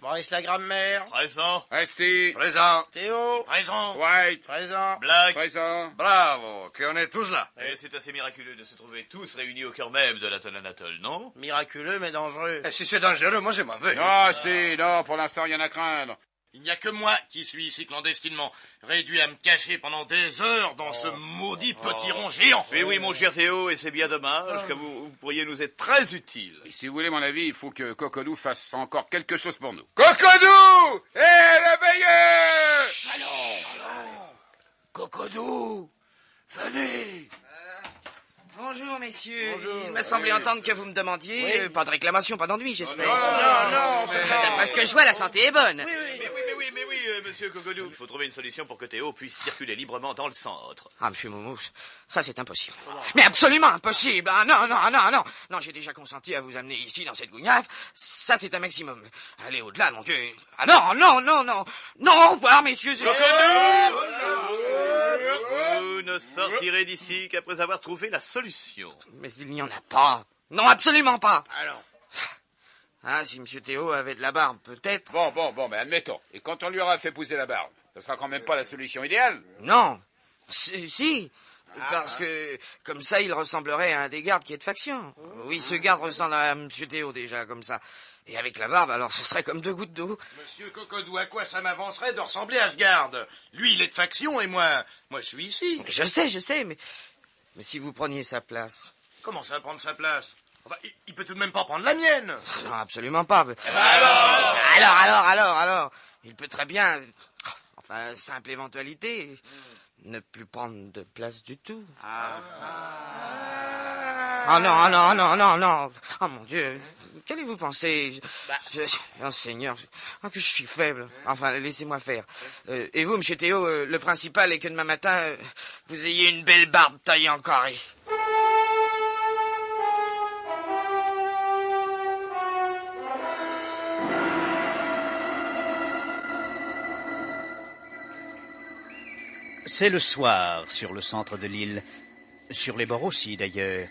Maurice la grammaire. Présent. Resti. Présent. Théo. Présent. White. Présent. Blague. Présent. Bravo, qu'on est tous là. Et c'est assez miraculeux de se trouver tous réunis au cœur même de l'atoll Anatole, non? Miraculeux mais dangereux. Si c'est dangereux, moi je m'en vais. Non, Sti, non, pour l'instant, rien à craindre. Il n'y a que moi qui suis ici clandestinement, réduit à me cacher pendant des heures dans ce maudit potiron géant. Mais oui, mon cher Théo, et c'est bien dommage, car vous pourriez nous être très utile. Et si vous voulez mon avis, il faut que Cocodou fasse encore quelque chose pour nous. Cocodou! Réveillez! Cocodou, Venez. Bonjour, messieurs. Bonjour. Il m'a semblé entendre que vous me demandiez... pas de réclamation, pas d'ennui, j'espère. Non, D'après ce que je vois, la santé est bonne. Mais oui, monsieur Cocodou. Il faut trouver une solution pour que Théo puisse circuler librement dans le centre. Ah, monsieur Moumous, ça c'est impossible. Mais absolument impossible. Ah, non. Non, j'ai déjà consenti à vous amener ici dans cette gougnaffe. Ça c'est un maximum. Allez au-delà, mon Dieu. Ah non. Non, au revoir, messieurs. Vous ne sortirez d'ici qu'après avoir trouvé la solution. Mais il n'y en a pas. Non, absolument pas. Alors. Ah, si monsieur Théo avait de la barbe, peut-être. Bon, mais admettons. Et quand on lui aura fait pousser la barbe, ce sera quand même pas la solution idéale. Non. Si. Parce que, comme ça, il ressemblerait à un des gardes qui est de faction. Oui, ce garde ressemble à monsieur Théo, déjà, comme ça. Et avec la barbe, alors ce serait comme 2 gouttes d'eau. Monsieur Cocodou, à quoi ça m'avancerait de ressembler à ce garde? Lui, il est de faction et moi je suis ici. Je sais, mais si vous preniez sa place... Comment ça va prendre sa place? Enfin, il peut tout de même pas prendre la mienne. Non, absolument pas. Alors, il peut très bien... Enfin, simple éventualité... ne plus prendre de place du tout. Oh non. Oh mon Dieu. Qu'allez-vous penser? Oh Seigneur, que je suis faible. Enfin, laissez-moi faire. Et vous, monsieur Théo, le principal est que demain matin, vous ayez une belle barbe taillée en carré. C'est le soir sur le centre de l'île, sur les bords aussi d'ailleurs,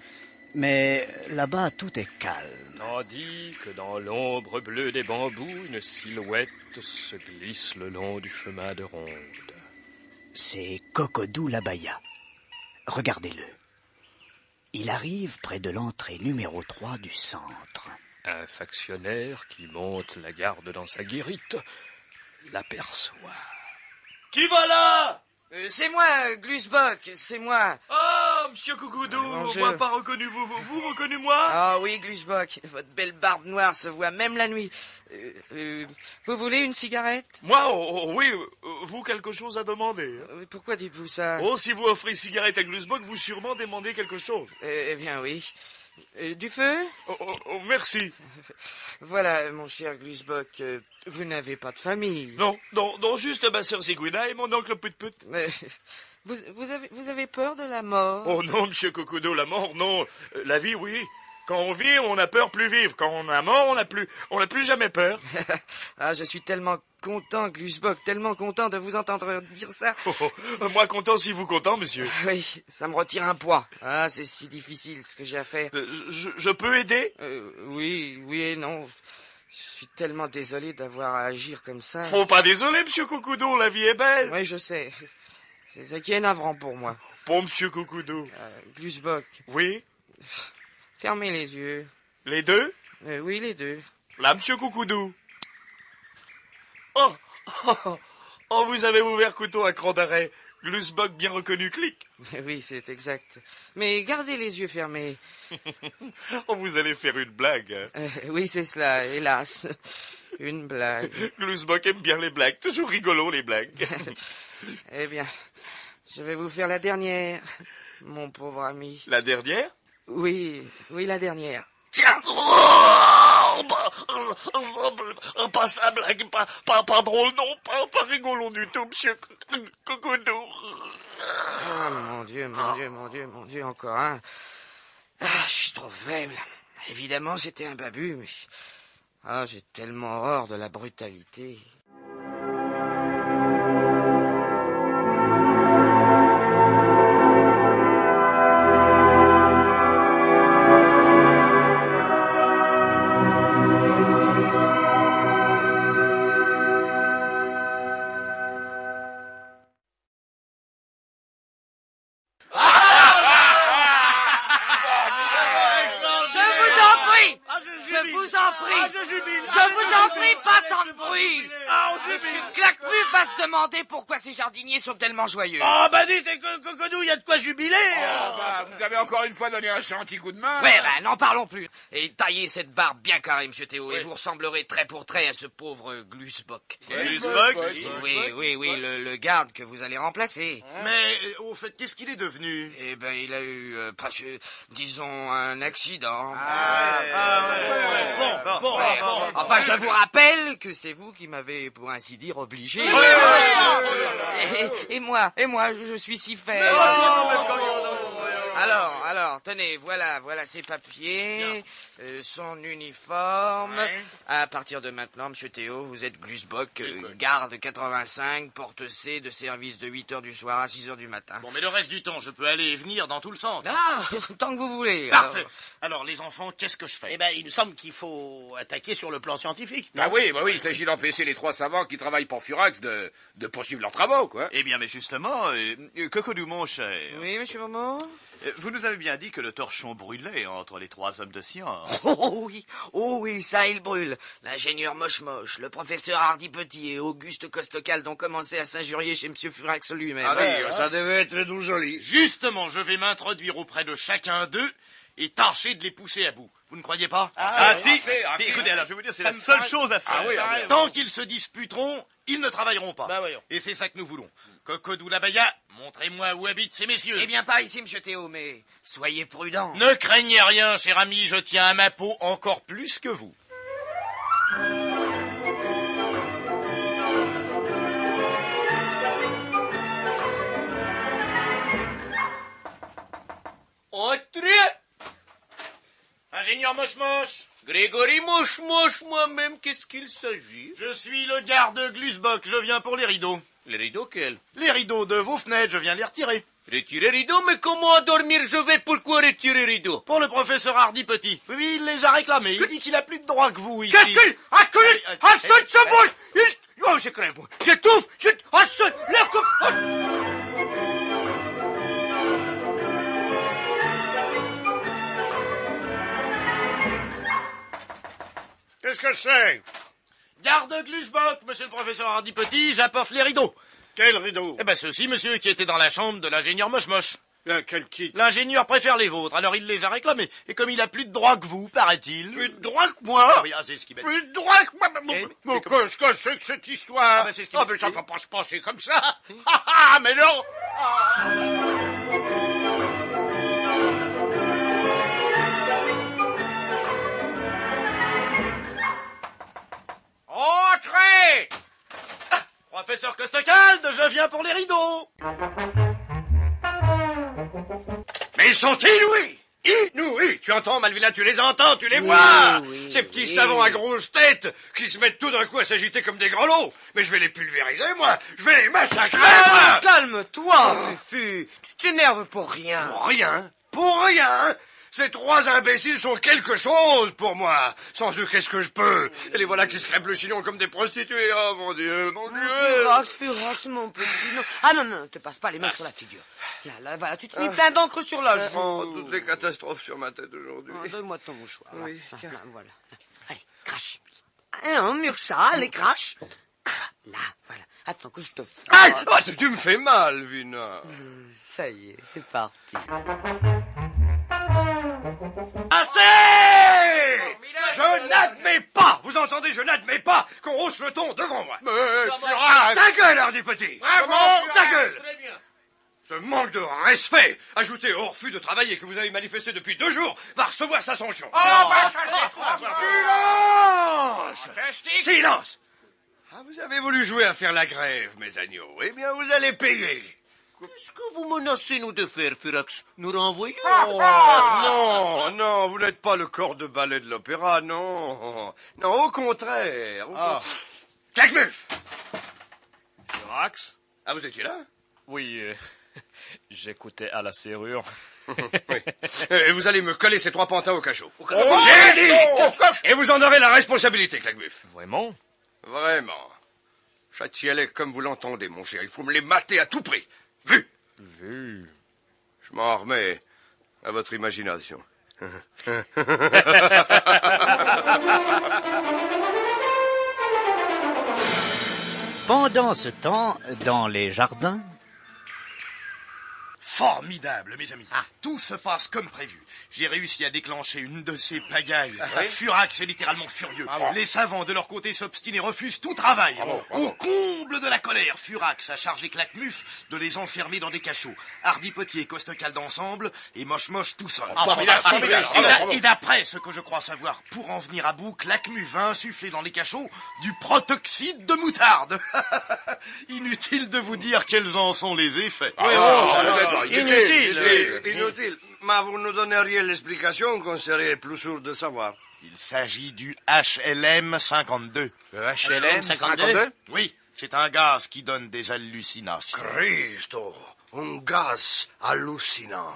mais là-bas tout est calme. Tandis que dans l'ombre bleue des bambous, une silhouette se glisse le long du chemin de ronde. C'est Cocodou l'Abaya. Regardez-le. Il arrive près de l'entrée numéro 3 du centre. Un factionnaire qui monte la garde dans sa guérite l'aperçoit. Qui va là? C'est moi, Glusbok, c'est moi. Ah, monsieur Cocodou, moi pas reconnu, vous reconnu moi? Ah oui, Glusbok, votre belle barbe noire se voit même la nuit. Vous voulez une cigarette? Moi, oui, vous quelque chose à demander. Pourquoi dites-vous ça? Oh, si vous offrez cigarette à Glusbok, vous sûrement demandez quelque chose. Eh bien oui. Du feu? Oh, merci. Voilà, mon cher Glusbok, vous n'avez pas de famille. Non, juste ma sœur Ziguina et mon oncle Put-Put. Mais vous avez peur de la mort? Oh non, monsieur Cocodou, la mort, non. La vie, oui. Quand on vit, on a peur plus vivre. Quand on a mort, on n'a plus jamais peur. Ah, je suis tellement content, Glusbok, tellement content de vous entendre dire ça. Moi content si vous content, monsieur. Oui, ça me retire un poids. Ah, c'est si difficile ce que j'ai à faire. Je peux aider? Oui et non. Je suis tellement désolé d'avoir à agir comme ça. Faut pas désolé, monsieur Cocodou, la vie est belle. Oui, je sais. C'est ça qui est navrant pour moi. Pour monsieur Cocodou. Glusbok. Oui? Fermez les yeux. Les deux? Oui, les deux. Là, monsieur Cocodou. Oh, vous avez ouvert couteau à cran d'arrêt. Glusbok bien reconnu, clic. Oui, c'est exact. Mais gardez les yeux fermés. Oh, vous allez faire une blague. Oui, c'est cela, hélas. Une blague. Glusbok aime bien les blagues. Toujours rigolo, les blagues. Eh bien, je vais vous faire la dernière, mon pauvre ami. La dernière? Oui, la dernière. Tiens! Pas ça, blague, pas drôle, non, pas rigolo du tout, monsieur Cocodou. Ah, mon Dieu, encore un. Ah, je suis trop faible. Évidemment, c'était un babu, mais... Ah, j'ai tellement horreur de la brutalité. Je vous en prie, pas tant de bruit. Monsieur Claquemus va se demander pourquoi ces jardiniers sont tellement joyeux. Oh, bah dites, Cocodou, il y a de quoi jubiler. Vous avez encore une fois donné un gentil coup de main. Ouais, n'en parlons plus. Et taillez cette barbe bien carrée, monsieur Théo, et vous ressemblerez trait pour trait à ce pauvre Glusbok. Glusbok? Oui, le garde que vous allez remplacer. Mais, au fait, qu'est-ce qu'il est devenu? Eh ben, il a eu, disons, un accident. Bon. Enfin, je vous rappelle que c'est vous qui m'avez, pour ainsi dire, obligé. Et moi, je suis si faible. Alors, tenez, voilà ses papiers, son uniforme. Ouais. À partir de maintenant, monsieur Théo, vous êtes Glusbok, garde 85, porte C de service de 8h du soir à 6h du matin. Bon, mais le reste du temps, je peux aller et venir dans tout le centre. Ah, tant que vous voulez. Parfait. Alors, les enfants, qu'est-ce que je fais? Eh ben, il me semble qu'il faut attaquer sur le plan scientifique. Ah oui, il s'agit d'empêcher les 3 savants qui travaillent pour Furax de poursuivre leurs travaux, quoi. Eh bien, mais justement, Cocodou, mon cher. Oui, monsieur Momo? Vous nous avez bien dit que le torchon brûlait entre les 3 hommes de science. Oh oui, ça il brûle. L'ingénieur moche, le professeur Hardy Petit et Auguste Costecalde ont commencé à s'injurier chez monsieur Furax lui-même. Ah oui, ça devait être tout joli. Justement, je vais m'introduire auprès de chacun d'eux et tâcher de les pousser à bout. Vous ne croyez pas? Si, écoutez, alors je vais vous dire, c'est la seule chose à faire. Tant qu'ils se disputeront, ils ne travailleront pas. Bah voyons. Et c'est ça que nous voulons. Cocodou Labaya, montrez-moi où habitent ces messieurs. Eh bien, pas ici, monsieur Théo, mais soyez prudent. Ne craignez rien, cher ami, je tiens à ma peau encore plus que vous. Entrez! Ingénieur Moche-Moche. Grégory Moche-Moche, moi-même, qu'est-ce qu'il s'agit? Je suis le garde Glusbock, je viens pour les rideaux. Les rideaux quels? Les rideaux de vos fenêtres, je viens les retirer. Retirer rideaux? Mais comment endormir je vais? Pourquoi retirer rideaux? Pour le professeur Hardy Petit. Oui, il les a réclamés. Il dit qu'il a plus de droit que vous ici. Qu'est-ce qu'il... Accueille! Assaut de ce bouche! Oh, je crève, moi. J'étouffe! Assaut! La coupe! Qu'est-ce que c'est? Garde Glusbock, monsieur le professeur Hardy Petit, j'apporte les rideaux. Quel rideau? Eh ben, ceux-ci, monsieur, qui étaient dans la chambre de l'ingénieur Moche-Moche. Quel titre? L'ingénieur préfère les vôtres, alors il les a réclamés. Et comme il a plus de droits que vous, paraît-il... Plus de droits que moi? Oui, c'est ce qui m'est... Plus de droits que moi? Mais qu'est-ce que c'est que cette histoire? Ah, c'est ce qui mais ça va pas se passer comme ça. Ah, mais non. Entrez! Professeur Costecalde, je viens pour les rideaux. Mais ils sont inouïs! Inouïs! Tu entends, Malvina, tu les entends, tu les vois! Ces petits savants à grosses têtes qui se mettent tout d'un coup à s'agiter comme des grelots! Mais je vais les pulvériser, moi! Je vais les massacrer, moi! Calme-toi, Fufu. Tu t'énerves pour rien. Pour rien? Pour rien? Ces trois imbéciles sont quelque chose pour moi. Sans eux, qu'est-ce que je peux? Et les voilà qui se crêpent le chignon comme des prostituées. Oh, mon Dieu, mon Dieu! Furax, mon petit. Non. Ah non, non, ne te passe pas les mains sur la figure. Là, voilà, tu t'es mis plein d'encre sur la joue. Oh, toutes les catastrophes sur ma tête aujourd'hui. Donne-moi ton mouchoir. Oui, tiens. Voilà. Allez, crache. Ah non, mieux que ça, allez, crache. Là, voilà. Attends que je te fasse. Aïe! Oh, tu me fais mal, Vina. Ça y est, c'est parti. Assez! Je n'admets pas, vous entendez, je n'admets pas qu'on hausse le ton devant moi. Mais Furax! Ta gueule, Hardy Petit! Ta gueule! Très bien. Ce manque de respect, ajouté au refus de travailler que vous avez manifesté depuis 2 jours, va recevoir sa sanction. Oh, bah ça c'est trop. Silence! Silence! Ah, vous avez voulu jouer à faire la grève, mes agneaux. Eh bien, vous allez payer. Qu'est-ce que vous menacez nous de faire, Furax? Nous renvoyer? Non, non, vous n'êtes pas le corps de ballet de l'opéra, non. Non, au contraire. Claquemuf! Furax? Ah, vous étiez là? Oui, j'écoutais à la serrure. Oui. Et vous allez me coller ces 3 pantins au cachot. J'ai dit! Et vous en aurez la responsabilité, Claquemuf. Vraiment? Vraiment. Châtiez-les comme vous l'entendez, mon cher. Il faut me les mater à tout prix. Vu? Vu. Je m'en remets à votre imagination. Pendant ce temps, dans les jardins... Formidable, mes amis. Tout se passe comme prévu. J'ai réussi à déclencher une de ces pagailles. Furax est littéralement furieux. Les savants, de leur côté, s'obstinent et refusent tout travail. Au comble de la colère, Furax a chargé Claquemuf de les enfermer dans des cachots. Hardy Petit et Costecalde ensemble, et Moche-Moche tout seul. Et d'après ce que je crois savoir, pour en venir à bout, Claquemuf va insuffler dans les cachots du protoxyde de moutarde. Inutile de vous dire quels en sont les effets. Inutile. Mais vous nous donneriez l'explication qu'on serait plus sûr de savoir. Il s'agit du HLM 52. Le HLM 52? Oui, c'est un gaz qui donne des hallucinations. Cristo, un gaz hallucinant.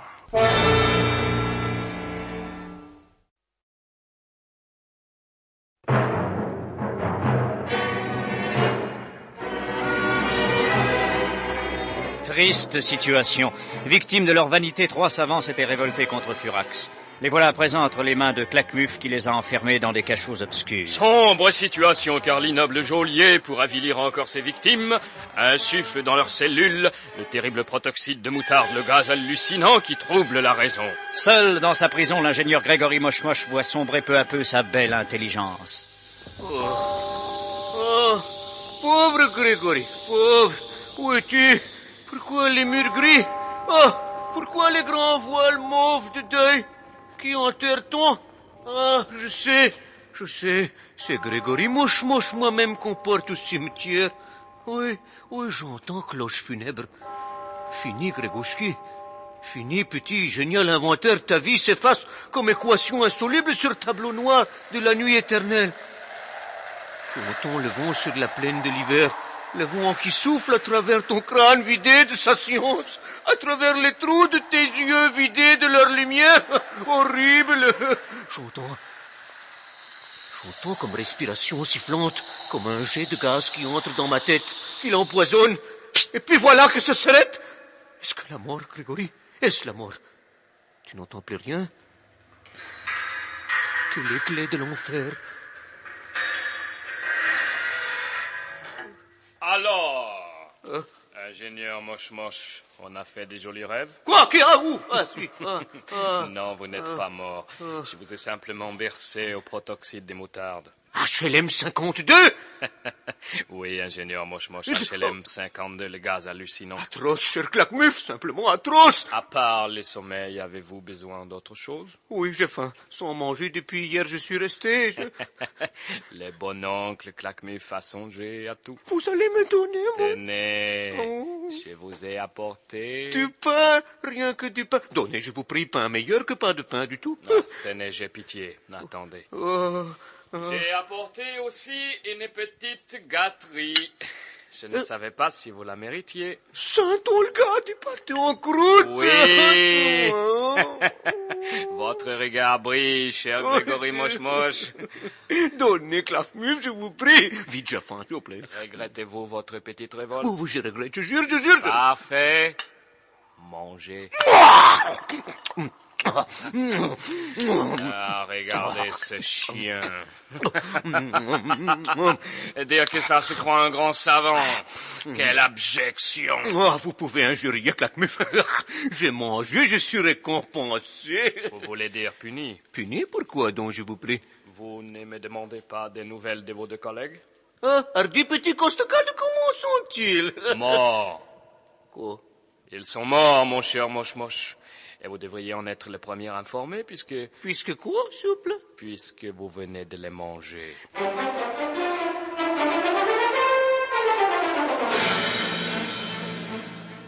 Triste situation. Victimes de leur vanité, 3 savants s'étaient révoltés contre Furax. Les voilà à présent entre les mains de Claquemuf qui les a enfermés dans des cachots obscurs. Sombre situation, car l'innoble geôlier, pour avilir encore ses victimes, insuffle dans leurs cellules le terrible protoxyde de moutarde, le gaz hallucinant qui trouble la raison. Seul dans sa prison, l'ingénieur Grégory Moche-Moche voit sombrer peu à peu sa belle intelligence. Pauvre Grégory, pauvre. Où es-tu? Pourquoi les murs gris? Ah, pourquoi les grands voiles mauves de deuil qui enterrent tant? Ah, je sais, c'est Grégory Moche-Moche moi-même qu'on porte au cimetière. Oui, j'entends cloche funèbre. Fini, Grégouchki. Fini, petit génial inventeur, ta vie s'efface comme équation insoluble sur tableau noir de la nuit éternelle. Tu entends le vent sur la plaine de l'hiver, le vent qui souffle à travers ton crâne vidé de sa science, à travers les trous de tes yeux vidés de leur lumière. Horrible. J'entends comme respiration sifflante, comme un jet de gaz qui entre dans ma tête, qui l'empoisonne. Et puis voilà que ça s'arrête. Est-ce que la mort, Grégory? Est-ce la mort? Tu n'entends plus rien? Que les clés de l'enfer. Alors, ingénieur Moche-Moche, on a fait des jolis rêves? Quoi? Où? Non, vous n'êtes pas mort. Je vous ai simplement bercé au protoxyde des moutardes. HLM 52? Oui, ingénieur Moche-Moche, HLM 52, le gaz hallucinant. Atroce, cher Claquemuf, simplement atroce. À part les sommeils, avez-vous besoin d'autre chose? Oui, j'ai faim. Sans manger depuis hier, je suis resté. Le bon oncle Claquemuf a songé à tout. Vous allez me donner, Tenez, je vous ai apporté... Du pain, rien que du pain. Donnez, je vous prie, pain meilleur que pas de pain du tout. Non, tenez, j'ai pitié. Attendez. J'ai apporté aussi une petite gâterie. Je ne savais pas si vous la méritiez. Saint-Olga, du pâté en croûte. Oui. Votre regard brille, cher Grégory Moche-Moche. Donnez, Claquemuf, je vous prie. Vite, j'ai faim, s'il vous plaît. Regrettez-vous votre petite révolte? Oui, je regrette, je jure. Parfait. Mangez. Ah, regardez ce chien. Et dire que ça se croit un grand savant. Quelle abjection. Oh, vous pouvez injurier, Claquemuf. J'ai mangé, je suis récompensé. Vous voulez dire puni? Puni? Pourquoi donc, je vous prie? Vous ne me demandez pas des nouvelles de vos deux collègues? Ah, hardi petit costecade, comment sont-ils? Morts. Quoi? Ils sont morts, mon cher Moche-Moche. Et vous devriez en être le premier informé, puisque... Puisque quoi, s'il vous plaît? Puisque vous venez de les manger.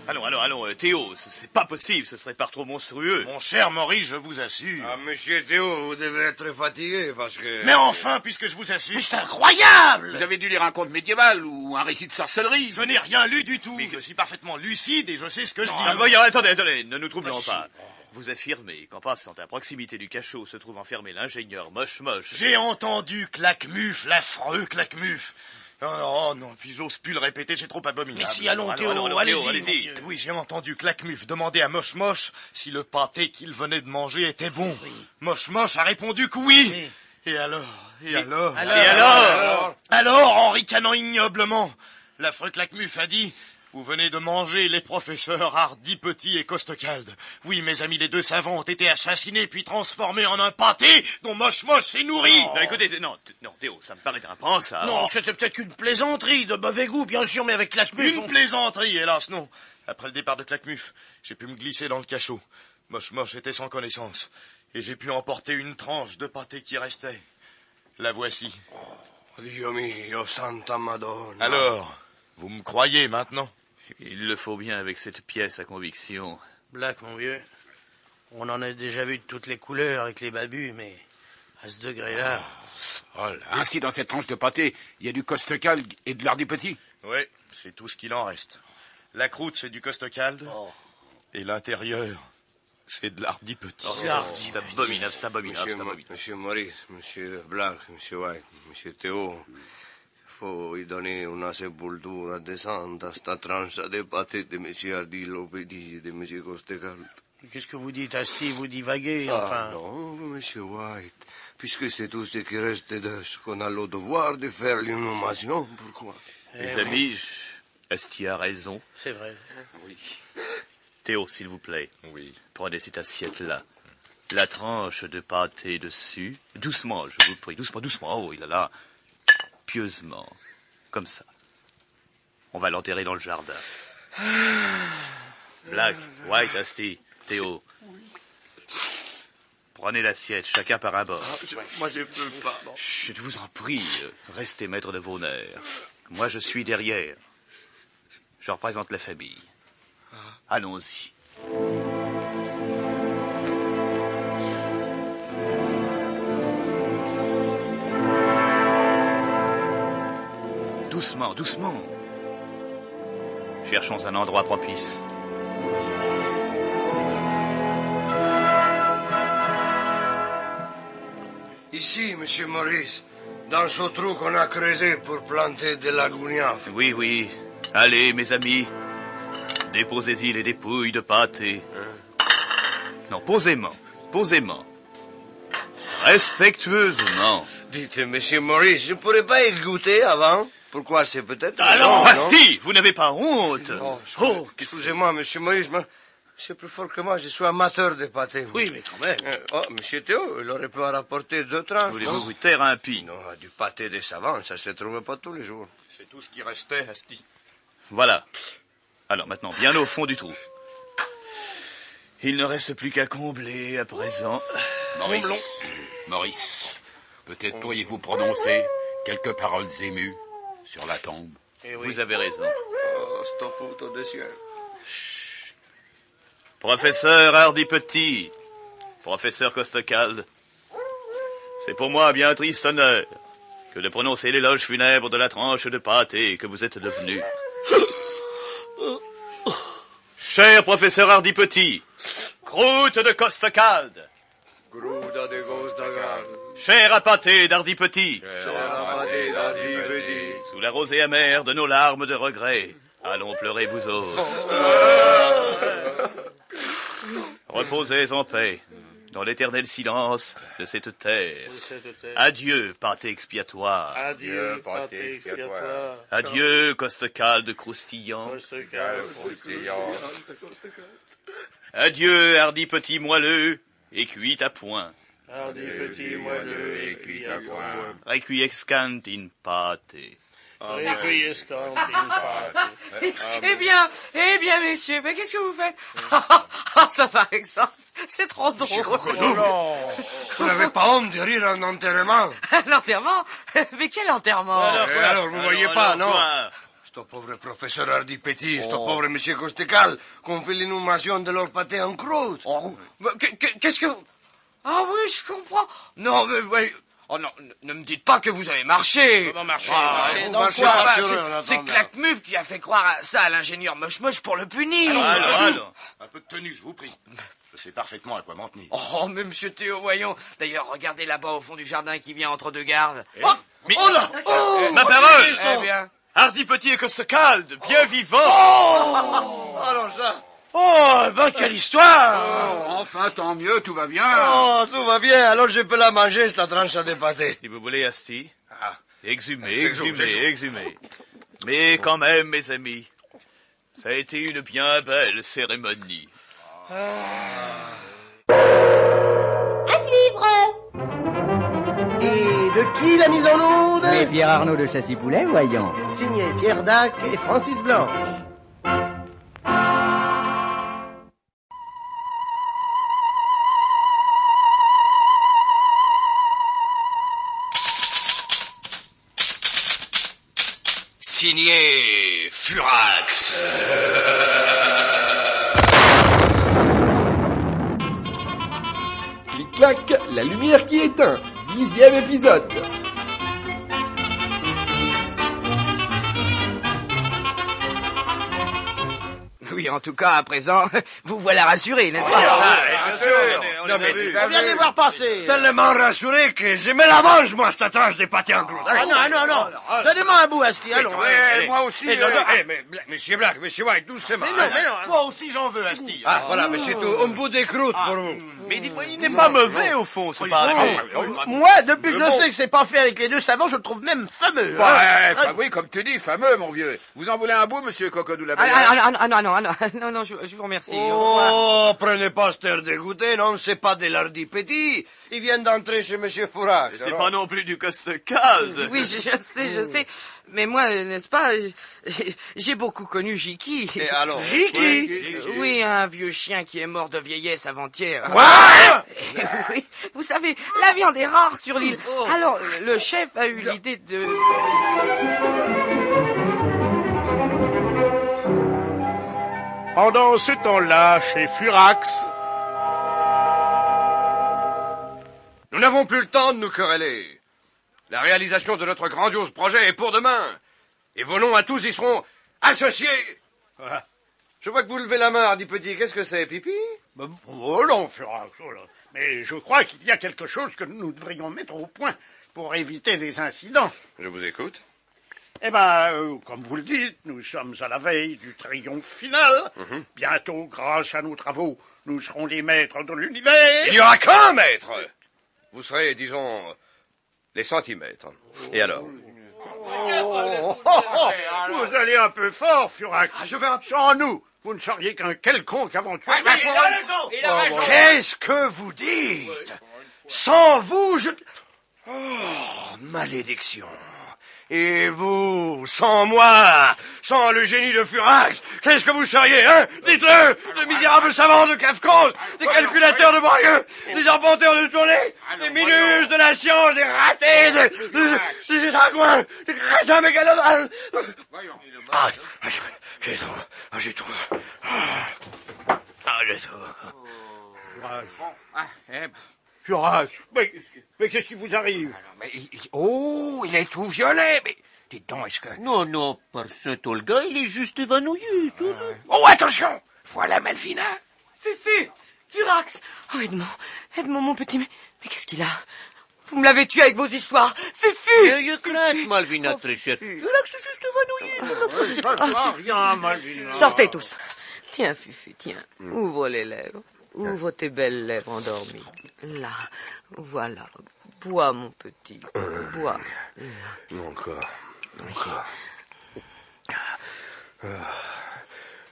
Allons, Théo, c'est pas possible, ce serait pas trop monstrueux. Mon cher Maurice, je vous assure. Ah, monsieur Théo, vous devez être fatigué parce que... Mais enfin, puisque je vous assure. Mais c'est incroyable! Vous avez dû lire un conte médiéval ou un récit de sorcellerie. Je n'ai rien lu du tout. Je suis parfaitement lucide et je sais ce que je dis. Voyons, attendez, ne nous troublons pas. Vous affirmez qu'en passant à proximité du cachot se trouve enfermé l'ingénieur Moche-Moche. J'ai entendu Claquemuf, l'affreux Claquemuf. Oh non, puis j'ose plus le répéter, c'est trop abominable. Mais si, allons, Théo, allez-y. Oui, j'ai entendu Claquemuf demander à Moche-Moche si le pâté qu'il venait de manger était bon. Oui. Moche-Moche a répondu que oui. Et alors, en ricanant ignoblement, l'affreux Claquemuf a dit... Vous venez de manger les professeurs Hardy Petit et Costecalde. Oui, mes amis, les deux savants ont été assassinés puis transformés en un pâté dont Moche-Moche s'est nourri. Non, écoutez, non, Théo, ça me paraît impensable. Non, c'était peut-être une plaisanterie de mauvais goût, bien sûr, mais avec Claquemuf... Une plaisanterie, hélas, non. Après le départ de Claquemuf, j'ai pu me glisser dans le cachot. Moche-Moche était sans connaissance. Et j'ai pu emporter une tranche de pâté qui restait. La voici. Oh, Dio mio, Santa Madonna. Alors, vous me croyez maintenant? Il le faut bien avec cette pièce à conviction. Black, mon vieux, on en a déjà vu de toutes les couleurs avec les babus, mais à ce degré-là... Ainsi, dans cette tranche de pâté, il y a du Costecalde et de l'Hardy Petit. Oui, c'est tout ce qu'il en reste. La croûte, c'est du Costecalde, et l'intérieur, c'est de l'Hardy Petit. C'est abominable. Monsieur Maurice, monsieur Black, monsieur White, monsieur Théo... faut y donner una sepultura decente à cette tranche de pâté de monsieur Hardy Petit et de monsieur Costecalde. Qu'est-ce que vous dites, Asti? Vous divaguez, enfin... Non, monsieur White, puisque c'est tout ce qui reste d'eux qu'on a le devoir de faire l'inhumation, pourquoi? Les amis, Asti a raison. C'est vrai. Oui. Théo, s'il vous plaît. Oui. Prenez cette assiette-là. La tranche de pâté dessus. Doucement, je vous prie. Doucement. Oh, il a là... Pieusement, comme ça. On va l'enterrer dans le jardin. Black, White, Asti, Théo. Prenez l'assiette, chacun par un bord. Moi, je peux pas. Bon. Je vous en prie, restez maître de vos nerfs. Moi, je suis derrière. Je représente la famille. Allons-y. Doucement, doucement. Cherchons un endroit propice. Ici, monsieur Maurice, dans ce trou qu'on a creusé pour planter des lagunias. Oui, oui. Allez, mes amis. Déposez-y les dépouilles de pâté. Non, posément, posément. Respectueusement. Dites, monsieur Maurice, je pourrais pas y goûter avant? Pourquoi, c'est peut-être... Alors, Asti, vous n'avez pas honte? Oh, excusez-moi, monsieur Maurice, mais c'est plus fort que moi, je suis amateur de pâté. Oui, mais quand même. Monsieur Théo, il aurait pu en rapporter 2 tranches. Voulez-vous vous taire un pis? Non, du pâté des savants, ça se trouve pas tous les jours. C'est tout ce qui restait, Asti. Voilà. Alors maintenant, bien au fond du trou. Il ne reste plus qu'à combler à présent. Maurice, peut-être pourriez-vous prononcer quelques paroles émues sur la tombe. Vous avez raison. C'est un photo de ciel. Professeur Hardy Petit, professeur Costecalde, c'est pour moi un bien triste honneur que de prononcer l'éloge funèbre de la tranche de pâté que vous êtes devenu. Cher professeur Hardy Petit, croûte de Costecalde, Grouda de Gostecalde, cher à pâté d'Hardy Petit, sous la rosée amère de nos larmes de regret, allons pleurer vous autres. Reposez en paix, dans l'éternel silence de cette terre. Adieu, pâté expiatoire. Adieu, pâté expiatoire. Adieu, Costecalde croustillant. Adieu, hardi petit moelleux et cuit à point. Hardi petit moelleux et cuit à point. Requiescant in pâte. Requiescant in pâte. Eh bien, messieurs, mais qu'est-ce que vous faites? Ça, par exemple, c'est trop drôle. Vous n'avez pas honte de rire un enterrement? Un enterrement? Mais quel enterrement? Alors, vous voyez pas, non? Ce pauvre professeur Hardy Petit, ce pauvre monsieur Costecalde, qu'on fait l'inhumation de leur pâté en croûte. Qu'est-ce que... Ah oui, je comprends. Non, mais... Ouais. Oh non, ne me dites pas que vous avez marché. Comment marcher? C'est Claquemuf qui a fait croire ça à l'ingénieur Moche-Moche pour le punir. Alors. Un peu de tenue, je vous prie. Je sais parfaitement à quoi m'en tenir. Oh, mais monsieur Théo, voyons. D'ailleurs, regardez là-bas au fond du jardin qui vient entre deux gardes. Oh là! Ma parole! Eh bien... Hardy Petit et Costecalde, bien vivants! Alors ça... Oh, ben quelle histoire! Enfin, tant mieux, tout va bien. Oh, tout va bien, alors je peux la manger, cette tranche de pâté. Si vous voulez, Asti, exhumez. Mais quand même, mes amis, ça a été une bien belle cérémonie. À suivre! Et de qui la mise en onde? Et Pierre Arnaud de Châssy-Poulet, voyons. Signé Pierre Dac et Francis Blanche. Signé Furax. Clic-clac, la lumière qui éteint. 10e épisode. Oui, en tout cas, à présent, vous voilà rassuré, n'est-ce pas? On vient de les voir passer. Tellement rassuré que je me la mange, moi, cette tranche de pâté en croûte. Non. Donnez-moi un bout, Asti, allons. Moi aussi. Monsieur Black, monsieur White, doucement. Mais non. Moi aussi, j'en veux, Asti. Voilà, monsieur tout, un bout de croûte pour vous. Mais dites-moi, il n'est pas mauvais, au fond, ce pâté. Moi, depuis que je sais que c'est pas fait avec les deux savants, je le trouve même fameux. Oui, comme tu dis, fameux, mon vieux. Vous en voulez un bout, monsieur Cocodou la Non, je vous remercie. Oh, prenez pas cette air dégoûté, non, c'est pas de l'Hardy Petit, Ils viennent d'entrer chez Monsieur Furax. C'est pas non plus du Costecalde. Oui, je sais. Mais moi, n'est-ce pas, j'ai beaucoup connu Jiki. Et alors? Jiki? Oui, un vieux chien qui est mort de vieillesse avant-hier. Quoi? Oui, vous savez, la viande est rare sur l'île. Alors, le chef a eu l'idée de... Pendant ce temps-là, chez Furax... Nous n'avons plus le temps de nous quereller. La réalisation de notre grandiose projet est pour demain. Et vos noms à tous y seront associés. Ah. Je vois que vous levez la main, Hardy Petit. Qu'est-ce que c'est, Pipi? Oh non, Furax, oh là. Mais je crois qu'il y a quelque chose que nous devrions mettre au point pour éviter des incidents. Je vous écoute. Eh ben, comme vous le dites, nous sommes à la veille du triomphe final. Bientôt, grâce à nos travaux, nous serons les maîtres de l'univers. Il n'y aura qu'un maître. Vous serez, disons, les centimètres. Et alors? Vous allez un peu fort, Furax. Sans nous, vous ne seriez qu'un quelconque aventurier. Il a raison. Qu'est-ce que vous dites? Sans vous, je... Oh, malédiction. Et vous, sans moi, sans le génie de Furax, qu'est-ce que vous seriez, hein? Dites-le! De misérables savants de Cafcos, des calculateurs de banlieue, des arpenteurs de tournée, des minus de la science, des ratés, des étragouins, des crétins mégalomanes. J'ai tout. Furax, mais qu'est-ce qui vous arrive? Il est tout violet, mais... Dites donc, est-ce que... Non, par Saint-Olga, il est juste évanoui. Oh, attention! Voilà Malvina. Fufu! Furax! Oh, Edmond, mon petit, mais qu'est-ce qu'il a? Vous me l'avez tué avec vos histoires! Fufu! N'ayez crainte, Malvina, très chère. Furax est juste évanoui. Rien, Malvina. Sortez tous! Tiens, Fufu, tiens. Ouvre les lèvres. Ouvre tes belles lèvres endormies. Là, voilà. Bois, mon petit. Bois. Encore.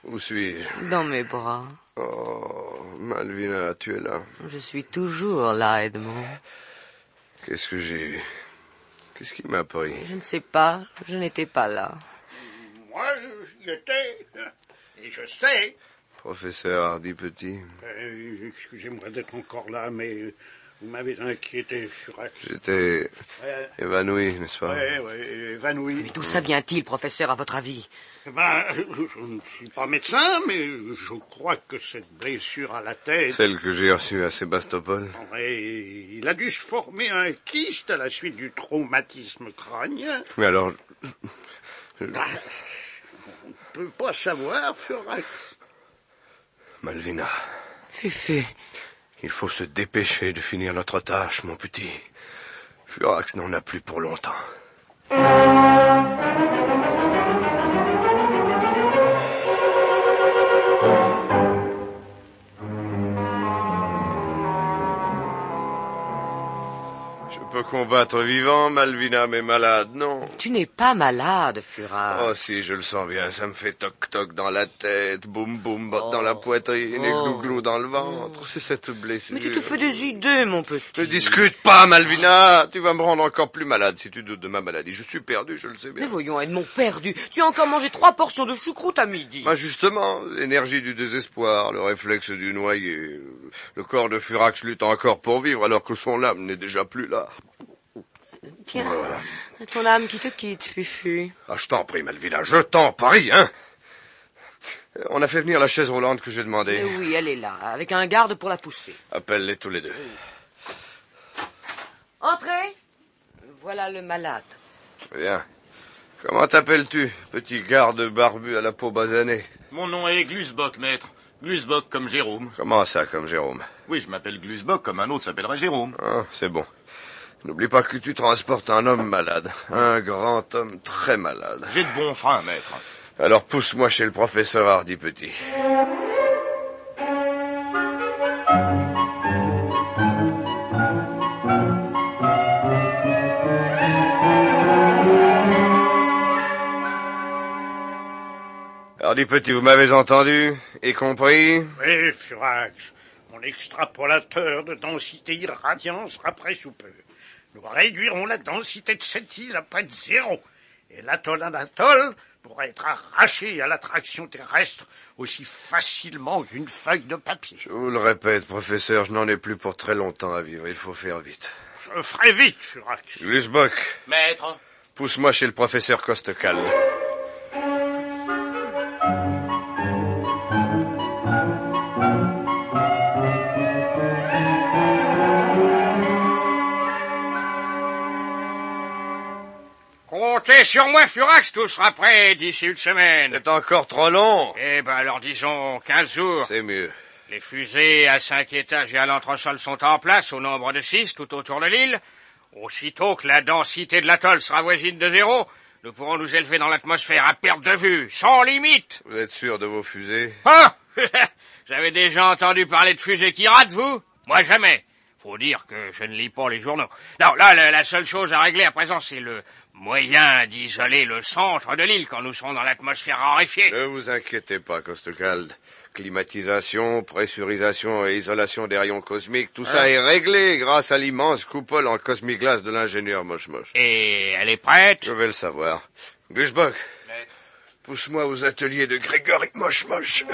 Où suis-je? Dans mes bras. Oh, Malvina, tu es là. Je suis toujours là, Edmond. Qu'est-ce que j'ai eu? Qu'est-ce qui m'a pris? Je ne sais pas. Je n'étais pas là. Moi, j'y étais. Et je sais. Professeur Hardy Petit. Excusez-moi d'être encore là, mais vous m'avez inquiété, Furax. J'étais évanoui, n'est-ce pas? Oui, évanoui. Mais d'où ça vient-il, professeur, à votre avis? Ben, je ne suis pas médecin, mais je crois que cette blessure à la tête... Celle que j'ai reçue à Sébastopol. Oui, il a dû se former un kyste à la suite du traumatisme crânien. Mais alors... On ne peut pas savoir, Furax. Malvina. Fufu. Il faut se dépêcher de finir notre tâche, mon petit. Furax n'en a plus pour longtemps. Je peux combattre vivant, Malvina, mais malade, non. Tu n'es pas malade, Furax. Oh, si, je le sens bien. Ça me fait toc-toc dans la tête, boum-boum dans la poitrine et glou-glou dans le ventre. C'est cette blessure. Mais tu te fais des idées, mon petit. Ne discute pas, Malvina. Tu vas me rendre encore plus malade si tu doutes de ma maladie. Je suis perdu, je le sais bien. Mais voyons, Edmond, perdu. Tu as encore mangé 3 portions de choucroute à midi. Bah justement, l'énergie du désespoir, le réflexe du noyé. Le corps de Furax lutte encore pour vivre alors que son âme n'est déjà plus là. Tiens, ton âme qui te quitte, Fufu. Ah, je t'en prie, Malvina, je t'en prie, hein. On a fait venir la chaise roulante que j'ai demandée. Oui, elle est là, avec un garde pour la pousser. Appelle-les tous les deux. Entrez. Voilà le malade. Bien. Comment t'appelles-tu, petit garde barbu à la peau basanée? Mon nom est Glusbock, maître. Glusbock comme Jérôme. Comment ça, comme Jérôme? Oui, je m'appelle Glusbock comme un autre s'appellerait Jérôme. Ah, c'est bon. N'oublie pas que tu transportes un homme malade. Un grand homme très malade. J'ai de bons freins, maître. Alors pousse-moi chez le professeur Hardy Petit. Hardy Petit, vous m'avez entendu et compris? Oui, Furax. Mon extrapolateur de densité irradiant sera prêt sous peu. Nous réduirons la densité de cette île à près de 0. Et l'atoll Anatole pourra être arraché à l'attraction terrestre aussi facilement qu'une feuille de papier. Je vous le répète, professeur, je n'en ai plus pour très longtemps à vivre. Il faut faire vite. Je ferai vite, Furax. Glusbach. Maître. Pousse-moi chez le professeur Costecal. Comptez sur moi, Furax, tout sera prêt d'ici une semaine. C'est encore trop long. Eh ben, alors disons 15 jours. C'est mieux. Les fusées à 5 étages et à l'entresol sont en place au nombre de 6 tout autour de l'île. Aussitôt que la densité de l'atoll sera voisine de 0, nous pourrons nous élever dans l'atmosphère à perte de vue, sans limite. Vous êtes sûr de vos fusées? Ah! J'avais déjà entendu parler de fusées qui ratent, vous? Moi, jamais. Faut dire que je ne lis pas les journaux. Non, là, la seule chose à régler à présent, c'est le moyen d'isoler le centre de l'île quand nous serons dans l'atmosphère raréfiée. Ne vous inquiétez pas, Costecalde. Climatisation, pressurisation et isolation des rayons cosmiques, tout ça est réglé grâce à l'immense coupole en cosmiglace de l'ingénieur Moche-Moche. Et elle est prête? Je vais le savoir. Glusbach, pousse-moi aux ateliers de Grégory Moche-Moche.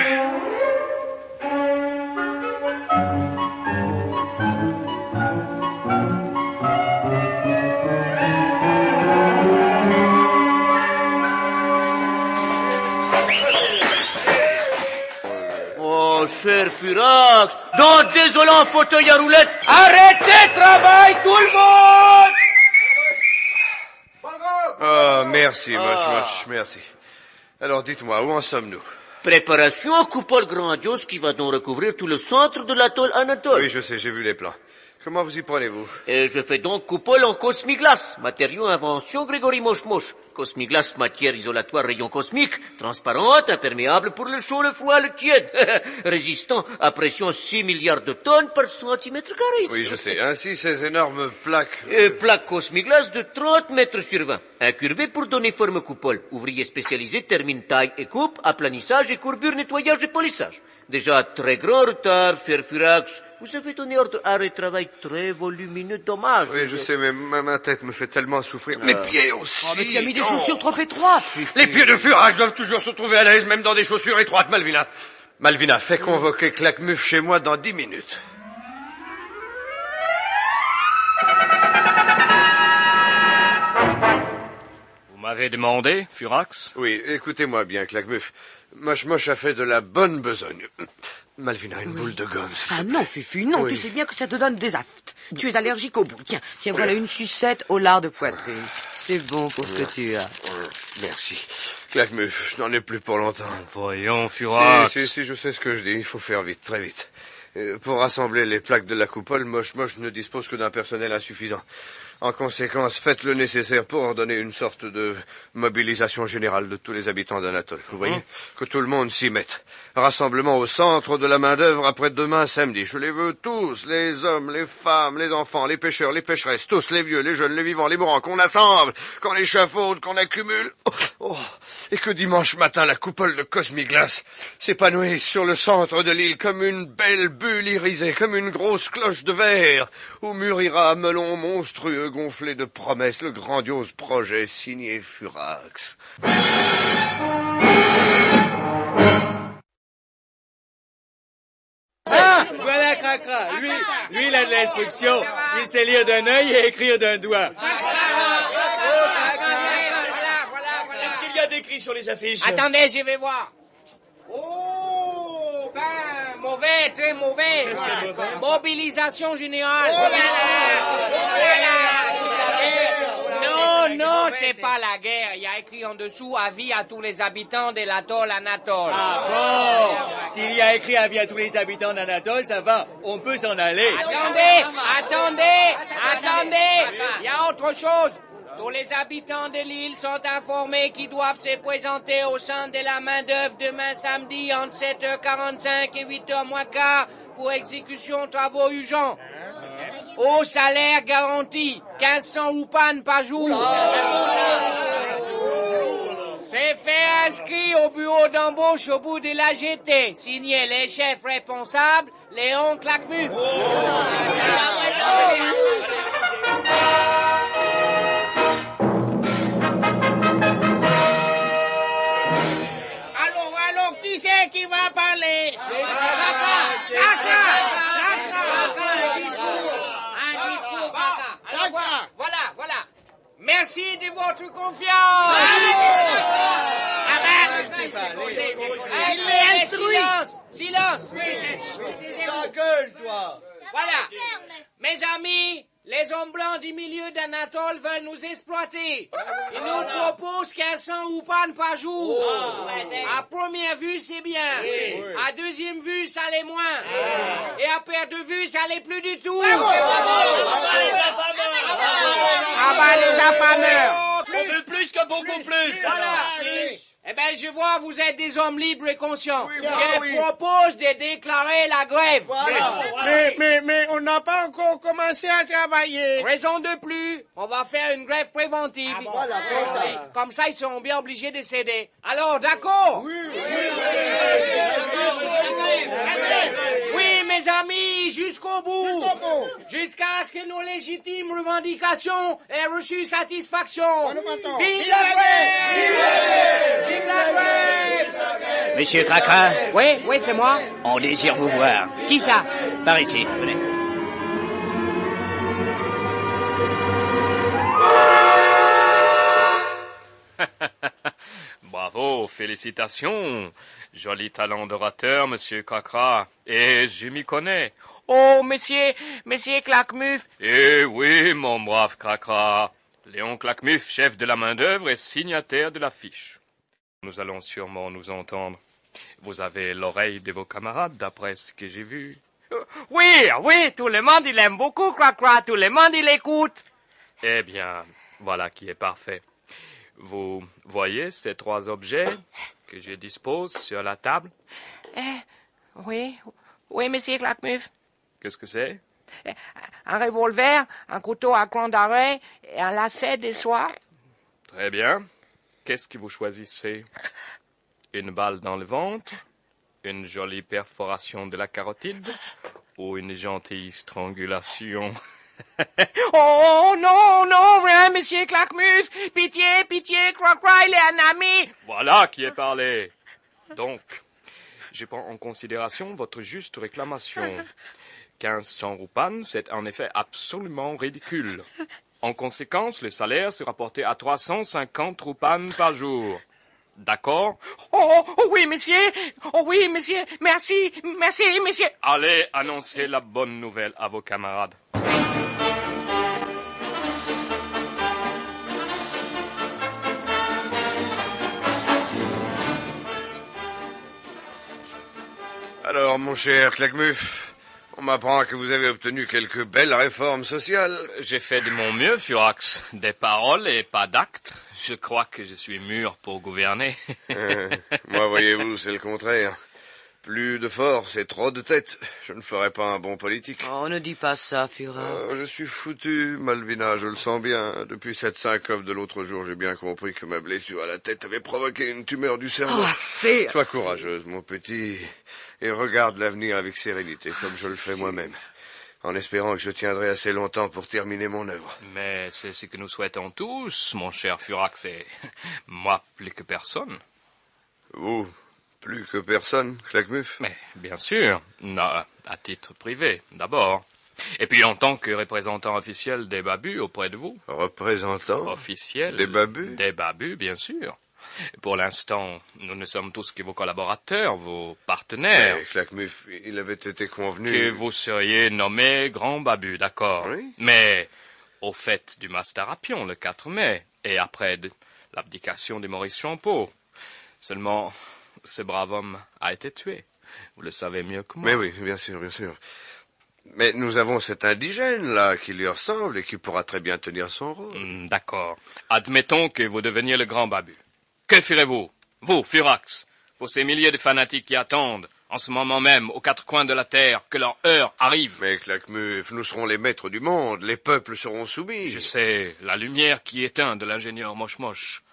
Cher Furax, dans le désolant fauteuil à roulettes, arrêtez travail tout le monde! Oh, merci, Moche-Moche, merci. Alors, dites-moi, où en sommes-nous? Préparation à coupole grandiose qui va donc recouvrir tout le centre de l'atoll Anatole. Oui, je sais, j'ai vu les plans. Comment vous y prenez-vous? Et je fais donc coupole en cosmiglace, matériau invention Grégory Moche-Moche. Cosmiglace, matière isolatoire rayon cosmique, transparente, imperméable pour le chaud, le froid, le tiède, résistant à pression 6 milliards de tonnes par centimètre carré. Oui, je sais. Ainsi, ces énormes plaques... Plaques cosmiglace de 30 mètres sur 20, incurvées pour donner forme coupole. Ouvrier spécialisé termine taille et coupe, aplanissage et courbure, nettoyage et polissage. Déjà très grand retard, cher Furax. Vous avez donné ordre à un travail très volumineux, dommage. Oui, je sais, mais ma tête me fait tellement souffrir. Mes pieds aussi. Oh, mais tu as mis des chaussures trop étroites. Les pieds de Furax doivent toujours se trouver à l'aise, même dans des chaussures étroites, Malvina. Malvina, fais convoquer Claquemuf chez moi dans 10 minutes. Vous m'avez demandé, Furax? Oui, écoutez-moi bien, Claquemuf. Moche-Moche a fait de la bonne besogne. Malvina, une boule de gomme. Ah non, Fufu, non, Oui. tu sais bien que ça te donne des aftes. Tu es allergique aux boules. Tiens, voilà une sucette au lard de poitrine. C'est bon pour ce que tu as. Merci. Claquemuf, je n'en ai plus pour longtemps. Voyons, Furax. Si, je sais ce que je dis. Il faut faire vite, très vite. Pour rassembler les plaques de la coupole, Moche-Moche ne dispose que d'un personnel insuffisant. En conséquence, faites le nécessaire pour ordonner une sorte de mobilisation générale de tous les habitants d'Anatole. Vous voyez? Que tout le monde s'y mette. Rassemblement au centre de la main-d'œuvre après-demain samedi. Je les veux tous, les hommes, les femmes, les enfants, les pêcheurs, les pêcheresses, tous, les vieux, les jeunes, les vivants, les mourants, qu'on assemble, qu'on échafaude, qu'on accumule. Et que dimanche matin, la coupole de Cosmiglace s'épanouisse sur le centre de l'île comme une belle bulle irisée, comme une grosse cloche de verre, où mûrira un melon monstrueux gonflé de promesses, le grandiose projet signé Furax. Ah, voilà Cracra. Lui, il a de l'instruction. Il sait lire d'un œil et écrire d'un doigt. Qu'est-ce qu'il y a d'écrit sur les affiches? Attendez, je vais voir. Oh, ben, mauvais, très mauvais. Mobilisation générale. Oh là là, oh là là. Non, c'est pas la guerre. Il y a écrit en dessous avis à tous les habitants de l'atoll Anatole. Ah bon? S'il y a écrit avis à tous les habitants d'Anatole, ça va. On peut s'en aller. Attendez. Il y a autre chose. Tous les habitants de l'île sont informés qu'ils doivent se présenter au sein de la main-d'œuvre demain samedi entre 7h45 et 8h moins quart pour exécution travaux urgents. Au salaire garanti, 1500 oupanes par jour. C'est fait inscrit au bureau d'embauche au bout de la GT. Signé les chefs responsables, Léon Claquemuf. Allons, qui c'est qui va parler? Un discours, Voilà. Merci de votre confiance. Silence. Ta gueule, toi. Voilà. Mes amis, les hommes blancs du milieu d'Anatole veulent nous exploiter. Ils nous proposent 1500 oupan par jour. À première vue, c'est bien. À deuxième vue, ça l'est moins. Et à perte de vue, ça l'est plus du tout. Ah bah les affameurs. On veut plus que beaucoup plus. Voilà. Eh ben, je vois, vous êtes des hommes libres et conscients. Je propose de déclarer la grève. Mais on n'a pas encore commencé à travailler. Raison de plus, on va faire une grève préventive. Comme ça, ils seront bien obligés de céder. Alors, d'accord? Oui, mes amis, jusqu'au bout. Jusqu'à ce que nos légitimes revendications aient reçu satisfaction. Vive la grève! Vive la grève! Monsieur Cracra? Oui, c'est moi. On désire vous voir. Qui ça? Par ici, venez. Bravo, félicitations. Joli talent d'orateur, monsieur Cracra. Et je m'y connais. Oh, monsieur Claquemuf. Eh oui, mon brave Cracra. Léon Claquemuf, chef de la main-d'œuvre et signataire de l'affiche. Nous allons sûrement nous entendre. Vous avez l'oreille de vos camarades, d'après ce que j'ai vu. Oui, tout le monde, il aime beaucoup Cracra. Tout le monde, il écoute. Eh bien, voilà qui est parfait. Vous voyez ces trois objets que je dispose sur la table? Oui, monsieur Claquemuf. Qu'est-ce que c'est? Un revolver, un couteau à cran d'arrêt et un lacet de soie. Très bien. Qu'est-ce que vous choisissez? Une balle dans le ventre? Une jolie perforation de la carotide? Ou une gentille strangulation? Oh, non, rien, monsieur Claquemuf. Pitié, Cracra, il est un ami. Voilà qui est parlé. Donc, je prends en considération votre juste réclamation. 1500 roupan, c'est en effet absolument ridicule. En conséquence, le salaire sera porté à 350 roupan par jour. D'accord? Oh oui, monsieur. Merci, monsieur. Allez annoncer la bonne nouvelle à vos camarades. Alors, mon cher Claquemuf, on m'apprend que vous avez obtenu quelques belles réformes sociales. J'ai fait de mon mieux, Furax. Des paroles et pas d'actes. Je crois que je suis mûr pour gouverner. Moi, voyez-vous, c'est le contraire. Plus de force et trop de tête. Je ne ferai pas un bon politique. Oh, ne dis pas ça, Furax. Je suis foutu, Malvina, je le sens bien. Depuis cette syncope de l'autre jour, j'ai bien compris que ma blessure à la tête avait provoqué une tumeur du cerveau. Sois courageuse, mon petit, et regarde l'avenir avec sérénité, comme je le fais moi-même, en espérant que je tiendrai assez longtemps pour terminer mon œuvre. Mais c'est ce que nous souhaitons tous, mon cher Furax, et moi plus que personne. Vous, plus que personne, Claquemuf? Mais bien sûr, à titre privé, d'abord. Et puis en tant que représentant officiel des Babus auprès de vous. Représentant? Officiel. Des Babus? Des Babus, bien sûr. Pour l'instant, nous ne sommes tous que vos collaborateurs, vos partenaires. Mais Claquemuf, il avait été convenu... Que vous seriez nommé Grand Babu, d'accord. Oui. Mais au fait du Mastarapion, le 4 mai, et après l'abdication de Maurice Champeau. Seulement, ce brave homme a été tué. Vous le savez mieux que moi. Mais oui, bien sûr. Mais nous avons cet indigène-là qui lui ressemble et qui pourra très bien tenir son rôle. D'accord. Admettons que vous deveniez le Grand Babu. Que ferez-vous, vous, Furax, pour ces milliers de fanatiques qui attendent, en ce moment même, aux quatre coins de la terre, que leur heure arrive? Mais Claquemuf, nous serons les maîtres du monde, les peuples seront soumis. Je sais, la lumière qui éteint de l'ingénieur Moche-Moche.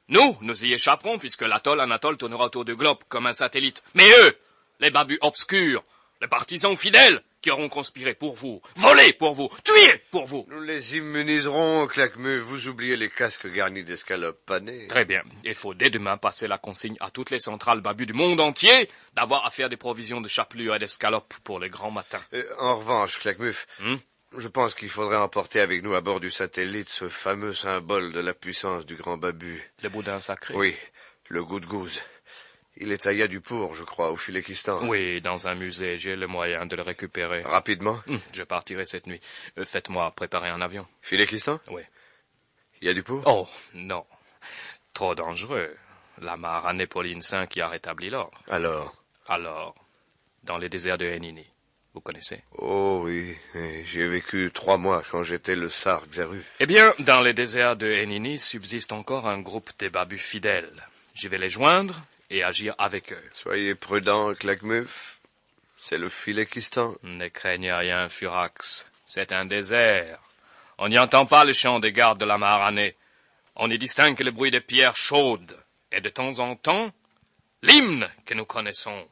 Nous y échapperons puisque l'atoll Anatole tournera autour du globe comme un satellite. Mais eux, les babus obscurs, les partisans fidèles qui auront conspiré pour vous, volé pour vous, tué pour vous. Nous les immuniserons, Claquemut. Vous oubliez les casques garnis d'escalopes panées. Très bien. Il faut dès demain passer la consigne à toutes les centrales babus du monde entier d'avoir à faire des provisions de chapelure et d'escalopes pour les grands matins. En revanche, Claquemut, je pense qu'il faudrait emporter avec nous à bord du satellite ce fameux symbole de la puissance du grand babu. Le boudin sacré? Oui, le goût-de-gouze. Il est à Yadupour, je crois, au Philékistan. Oui, dans un musée. J'ai le moyen de le récupérer. Rapidement? Je partirai cette nuit. Faites-moi préparer un avion. Philékistan? Oui. Yadupour? Oh, non. Trop dangereux. La Maharanée Pauline V qui a rétabli l'ordre. Alors, dans les déserts de Hénini. Vous connaissez? Oh oui, j'y ai vécu 3 mois quand j'étais le Tsar Xeruf. Eh bien, dans les déserts de Hénini subsiste encore un groupe des babus fidèles. Je vais les joindre et agir avec eux. Soyez prudent, Claquemuf. C'est le Philékistan. Ne craignez rien, Furax. C'est un désert. On n'y entend pas le chant des gardes de la Maharanée. On y distingue le bruit des pierres chaudes. Et de temps en temps, l'hymne que nous connaissons.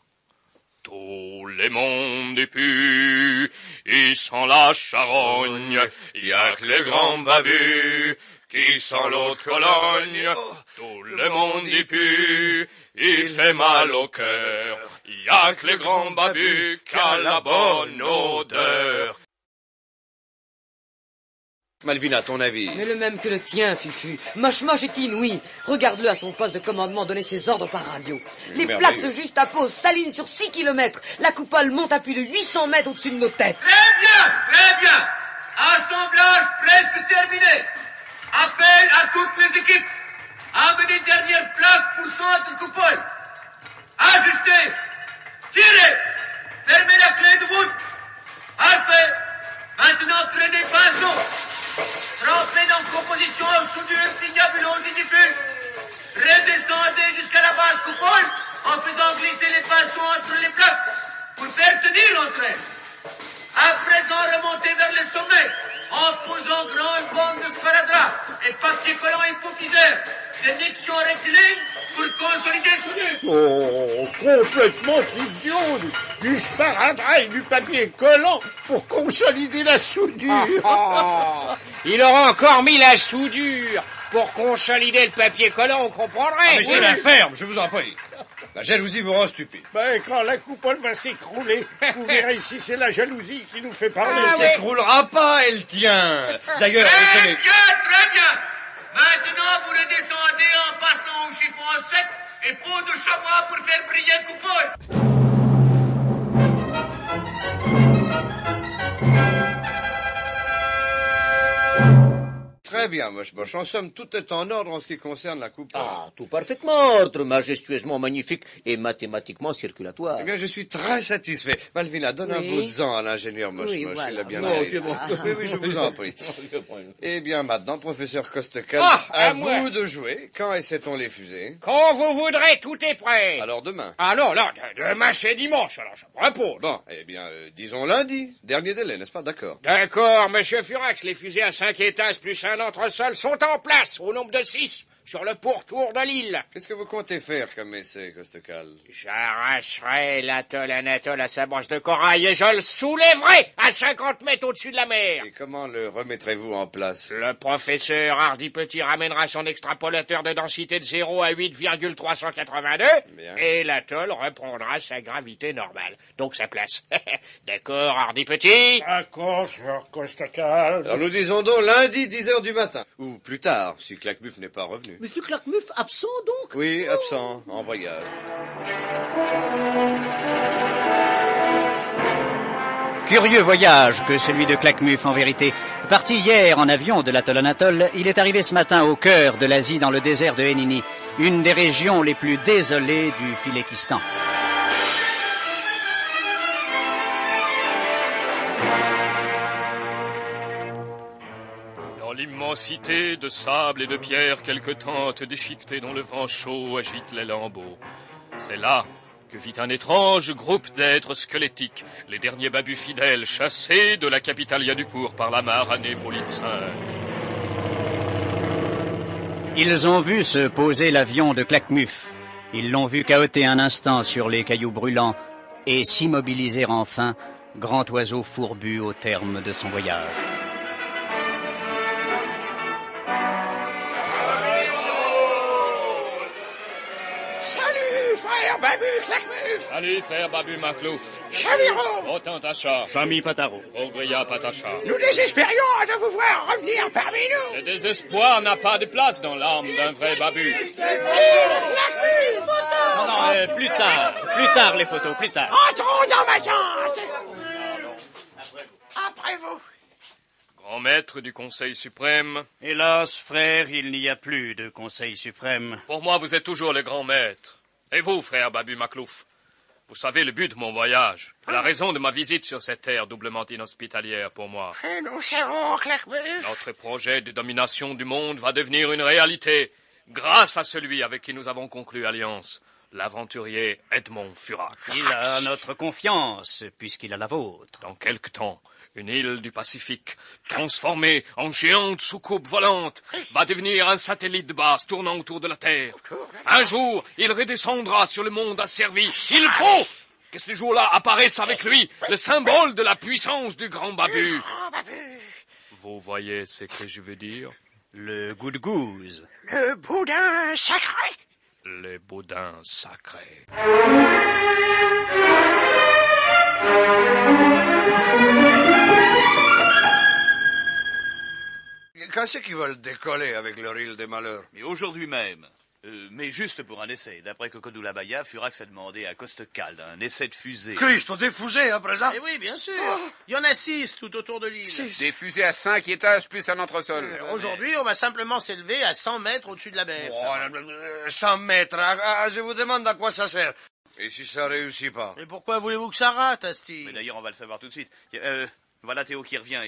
Tous les mondes du pu, ils sont la charogne, y a que les grands babus qui sont l'autre Cologne. Tout le monde du pu, il fait mal au cœur, y a que les grands babus qui a la bonne odeur. Malvina, ton avis? Mais le même que le tien, Fufu. Moche est inouï. Regarde-le à son poste de commandement donner ses ordres par radio. Les plaques se juxtaposent, s'alignent sur 6 kilomètres. La coupole monte à plus de 800 mètres au-dessus de nos têtes. Très bien. Assemblage presque terminé. Appel à toutes les équipes. Amenez dernière plaque pour centre coupole. Ajustez. Tirez. Fermez la clé de voûte. Parfait. Maintenant prenez pinceau. Trempez dans composition au soudure signabulose inifule. Redescendez jusqu'à la base coupole en faisant glisser les pinceaux entre les plaques pour faire tenir entre elles. À présent, remontez vers le sommet en posant grande bande de sparadrap et papier collant hypophiseur de niction rectiligne pour consolider soudure. Oh, complètement idiot. Du sparadrap et du papier collant pour consolider la soudure. Il aura encore mis la soudure pour consolider le papier collant, on comprendrait. Monsieur la ferme, je vous en prie. La jalousie vous rend stupide. Ben, quand la coupole va s'écrouler, vous verrez si c'est la jalousie qui nous fait parler. Elle s'écroulera pas, elle tient. D'ailleurs, Très bien. Maintenant, vous redescendez en passant au chiffon sec et peau de chamois pour faire briller le coupole. Très bien, Moche. En somme, tout est en ordre en ce qui concerne la coupole. Ah, tout parfaitement ordre, majestueusement magnifique et mathématiquement circulatoire. Eh bien, je suis très satisfait. Malvina, donne un bout de sang à l'ingénieur Moche. Il a bien mérité. Oui, je vous en prie. Eh bien, maintenant, professeur Costecal, à vous de jouer. Quand essaie-t-on les fusées? Quand vous voudrez, tout est prêt. Alors demain. Ah non, demain c'est dimanche, alors je me repose. Bon, eh bien, disons lundi. Dernier délai, n'est-ce pas? D'accord. D'accord, monsieur Furax, les fusées à 5 étages plus un entresol sont en place, au nombre de 6, sur le pourtour de l'île. Qu'est-ce que vous comptez faire comme essai, Costecal? J'arracherai l'atoll Anatole à sa branche de corail et je le soulèverai à 50 mètres au-dessus de la mer. Et comment le remettrez-vous en place? Le professeur Hardy Petit ramènera son extrapolateur de densité de 0 à 8,382 et l'atoll reprendra sa gravité normale, donc sa place. D'accord, Hardy Petit? D'accord, Sir Costecal. Alors nous disons donc lundi 10h du matin. Ou plus tard, si Claquemuf n'est pas revenu. Monsieur Claquemuf, absent donc? Oui, absent, en voyage. Curieux voyage que celui de Claquemuf en vérité. Parti hier en avion de l'atoll Anatole, il est arrivé ce matin au cœur de l'Asie dans le désert de Hénini, une des régions les plus désolées du Philékistan. Dans l'immensité de sable et de pierre, quelques tentes déchiquetées dont le vent chaud agite les lambeaux. C'est là que vit un étrange groupe d'êtres squelettiques, les derniers babus fidèles chassés de la capitale Yadupour par la Maharanée Pauline V. Ils ont vu se poser l'avion de Claquemuf. Ils l'ont vu cahoter un instant sur les cailloux brûlants et s'immobiliser enfin, grand oiseau fourbu au terme de son voyage. Salut, frère Babu Claquemuf. Salut, frère Babu Maclouf. Chaviron. Rotin-Tacha. Chami Pataro. Rogria Patacha. Nous désespérions de vous voir revenir parmi nous. Le désespoir n'a pas de place dans l'âme d'un vrai Babu. Non, plus tard les photos, plus tard. Entrons dans ma tente. Après vous. Grand maître du Conseil suprême. Hélas, frère, il n'y a plus de Conseil suprême. Pour moi, vous êtes toujours le grand maître. Et vous, frère Babu Maclouf, vous savez le but de mon voyage, la raison de ma visite sur cette terre doublement inhospitalière pour moi. Et nous serons Claquemuf. Notre projet de domination du monde va devenir une réalité grâce à celui avec qui nous avons conclu alliance, l'aventurier Edmond Furac. Il a notre confiance, puisqu'il a la vôtre. Dans quelque temps, une île du Pacifique, transformée en géante soucoupe volante, va devenir un satellite de base tournant autour de la Terre. Un jour, il redescendra sur le monde asservi. Il faut que ce jour-là apparaisse avec lui le symbole de la puissance du grand Babu. Vous voyez ce que je veux dire? Le goût de gouze. Le boudin sacré. Les boudins sacrés. Quand c'est qu'ils veulent décoller avec leur île des malheurs? Mais aujourd'hui même. Mais juste pour un essai. D'après Cocodou Labaya, Furax a demandé à Costecalde un essai de fusée. Christ, des fusées à présent? Eh oui, bien sûr. Il y en a 6 tout autour de l'île. Des fusées à 5 étages plus un entresol. Aujourd'hui, on va simplement s'élever à 100 mètres au-dessus de la mer. 100 mètres. Je vous demande à quoi ça sert. Et si ça réussit pas? Mais pourquoi voulez-vous que ça rate, Asti? Mais d'ailleurs, on va le savoir tout de suite. Voilà Théo qui revient.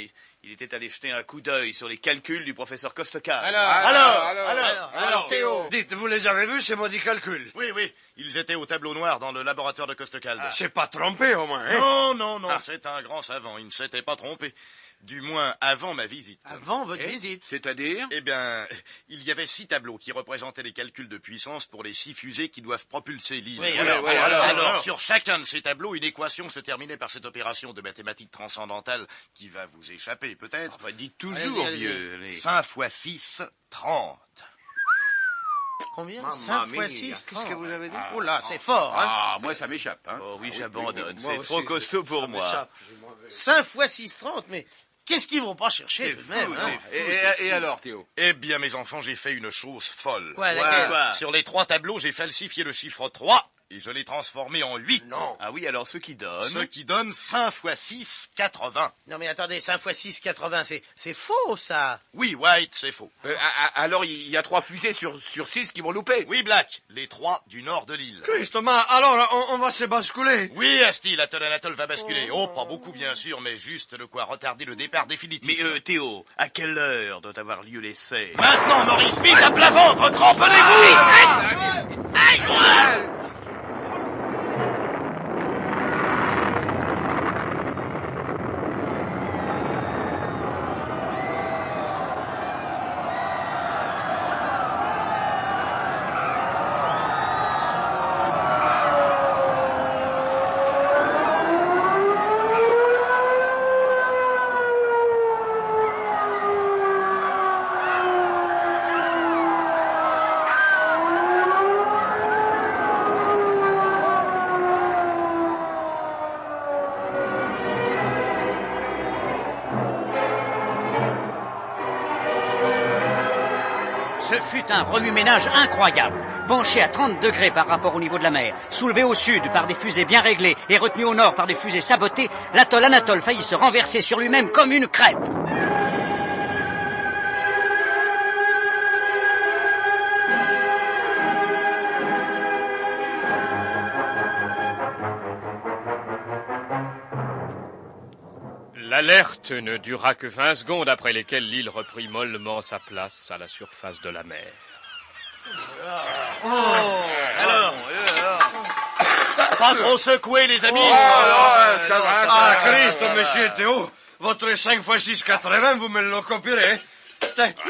Il était allé jeter un coup d'œil sur les calculs du professeur Costecalde. Alors, Théo. Dites, vous les avez vus, ces maudits calculs? Oui, ils étaient au tableau noir dans le laboratoire de Costecalde. C'est pas trompé, au moins, hein? Non, c'est un grand savant, il ne s'était pas trompé. Du moins, avant ma visite. Avant votre visite? C'est-à-dire? Eh bien, il y avait 6 tableaux qui représentaient les calculs de puissance pour les 6 fusées qui doivent propulser l'île. Oui, alors, sur chacun de ces tableaux, une équation se terminait par cette opération de mathématiques transcendantales qui va vous échapper, peut-être. Dites toujours, vieux. 5 fois 6, 30. Combien? 5 fois 6, qu'est-ce que vous avez dit? Oh là, c'est fort, hein? Ah, moi, ça m'échappe, hein. Oh oui, j'abandonne. C'est trop costaud pour moi. 5 fois 6, 30, mais qu'est-ce qu'ils vont pas chercher, tout de même, hein? Et alors, Théo? Eh bien, mes enfants, j'ai fait une chose folle. Quoi, laquelle? Sur les 3 tableaux, j'ai falsifié le chiffre 3 et je l'ai transformé en 8. Non. Ah oui, alors ce qui donne... Ce qui donne 5 fois 6, 80. Non mais attendez, 5 fois 6, 80, c'est faux, ça. Oui, White, c'est faux. Alors, il y a 3 fusées sur 6 qui vont louper. Oui, Black, les 3 du nord de l'île. Christ, alors, on va se basculer. Oui, Asti, l'atoll va basculer. Oh, pas beaucoup, bien sûr, mais juste de quoi retarder le départ définitif. Mais Théo, à quelle heure doit avoir lieu l'essai? Maintenant, Maurice, vite à plat ventre, cramponnez-vous! Ce fut un remue-ménage incroyable. Penché à 30 degrés par rapport au niveau de la mer, soulevé au sud par des fusées bien réglées et retenu au nord par des fusées sabotées, l'atoll Anatole faillit se renverser sur lui-même comme une crêpe. L'alerte ne dura que 20 secondes après lesquelles l'île reprit mollement sa place à la surface de la mer. Alors, pas trop secoué, les amis. Ça va. Christ, monsieur Théo, votre 5 x 6, 80, vous me le copierez.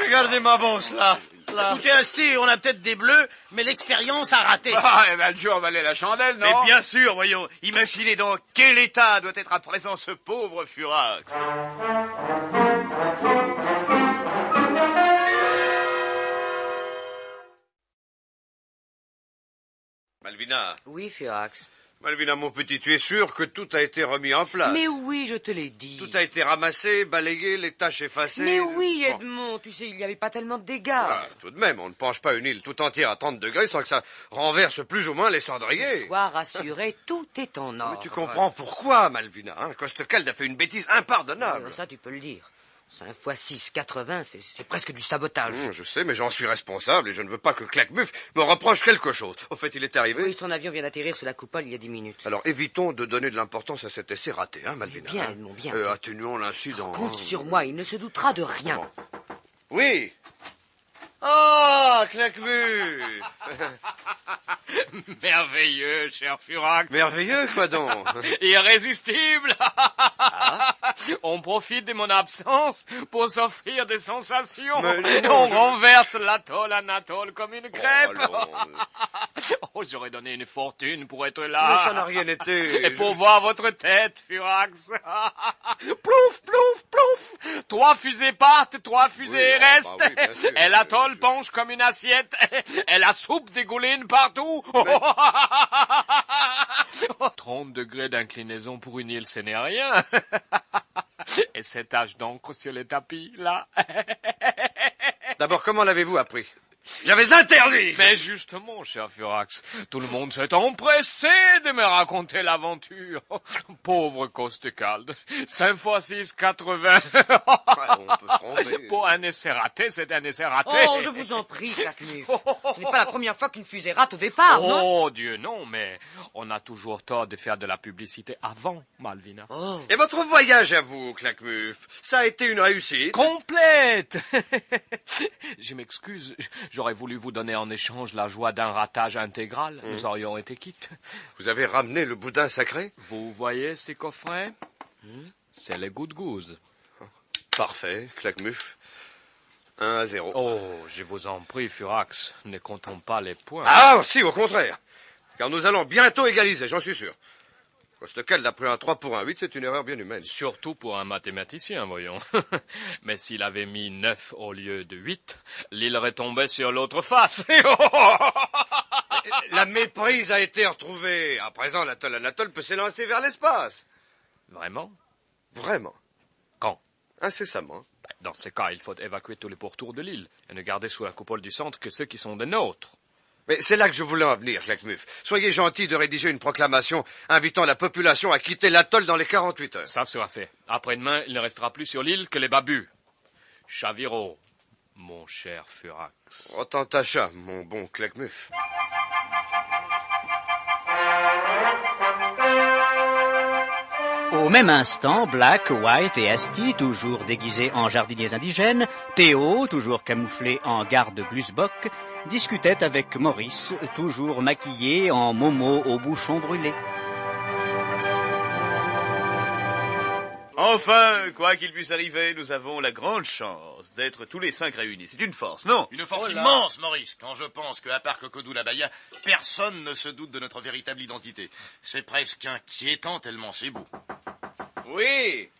Regardez ma bosse, là. là. Écoutez, Asti, on a peut-être des bleus, mais l'expérience a raté. Ah, eh ben, le jour valait la chandelle, non? Mais bien sûr, voyons. Imaginez dans quel état doit être à présent ce pauvre Furax. Malvina. Oui, Furax. Malvina, mon petit, tu es sûr que tout a été remis en place? Mais oui, je te l'ai dit. Tout a été ramassé, balayé, les taches effacées. Mais oui, Edmond, tu sais, il n'y avait pas tellement de dégâts. Ah, tout de même, on ne penche pas une île tout entière à 30 degrés sans que ça renverse plus ou moins les cendriers. Sois rassuré, tout est en ordre. Mais tu comprends pourquoi, Malvina, hein? Costecalde a fait une bêtise impardonnable. Ça, tu peux le dire. 5 x 6, 80, c'est presque du sabotage. Je sais, mais j'en suis responsable et je ne veux pas que Claquemuf me reproche quelque chose. Au fait, il est arrivé? Oui, son avion vient d'atterrir sur la coupole il y a 10 minutes. Alors, évitons de donner de l'importance à cet essai raté, hein, Malvina? Bien, Edmond, bien. Atténuons l'incident. Compte sur moi, il ne se doutera de rien. Bon. Oui. Ah, Claquemuf. Merveilleux, cher Furax. Merveilleux, quoi donc? Irrésistible. On profite de mon absence pour s'offrir des sensations. Mais On non, renverse l'atoll Anatole comme une crêpe. Oh, j'aurais donné une fortune pour être là. Mais ça n'a rien été. Et pour voir votre tête, Furax. Plouf, plouf, plouf. 3 fusées partent, 3 fusées restent. Bah oui, bien sûr, Et l'atoll penche comme une assiette. Et la soupe dégouline partout. 30 degrés d'inclinaison pour une île, ce n'est rien. Et cette tache d'encre sur les tapis, là. D'abord, comment l'avez-vous appris? J'avais interdit! Mais justement, cher Furax, tout le monde s'est empressé de me raconter l'aventure. Pauvre Costecalde. 5 x 6, 80. On peut tromper. Pour un essai raté, c'est un essai raté. Oh, je vous en prie, Claquemuf. Ce n'est pas la première fois qu'une fusée rate au départ, non? Oh, Dieu, non, mais on a toujours tort de faire de la publicité avant, Malvina. Oh. Et votre voyage à vous, Claquemuf, ça a été une réussite? Complète. Je m'excuse, j'aurais voulu vous donner en échange la joie d'un ratage intégral. Nous aurions été quittes. Vous avez ramené le boudin sacré? Vous voyez ces coffrets? C'est les goûte-gouses. Parfait, Claquemuf. 1-0. Oh, je vous en prie, Furax, ne comptons pas les points. Ah, si, au contraire. Car nous allons bientôt égaliser, j'en suis sûr. Costecalde a pris un 3 pour un 8, c'est une erreur bien humaine. Surtout pour un mathématicien, voyons. Mais s'il avait mis 9 au lieu de 8, l'île retombait sur l'autre face. La méprise a été retrouvée. À présent, l'atoll Anatole peut s'élancer vers l'espace. Vraiment? Vraiment. Quand? Incessamment. Dans ce cas, il faut évacuer tous les pourtours de l'île et ne garder sous la coupole du centre que ceux qui sont des nôtres. Mais c'est là que je voulais en venir, Claquemuf. Soyez gentil de rédiger une proclamation invitant la population à quitter l'atoll dans les 48 heures. Ça sera fait. Après-demain, il ne restera plus sur l'île que les babus. Chaviro, mon cher Furax. Autant tâcha, mon bon Claquemuf. Au même instant, Black, White et Asti, toujours déguisés en jardiniers indigènes, Théo, toujours camouflé en garde Glusbock, discutaient avec Maurice, toujours maquillé en Momo au bouchon brûlé. Enfin, quoi qu'il puisse arriver, nous avons la grande chance d'être tous les 5 réunis. C'est une force, non? Une force immense, Maurice, quand je pense qu'à part Cocodou-la-Baya, personne ne se doute de notre véritable identité. C'est presque inquiétant tellement c'est beau. Oui.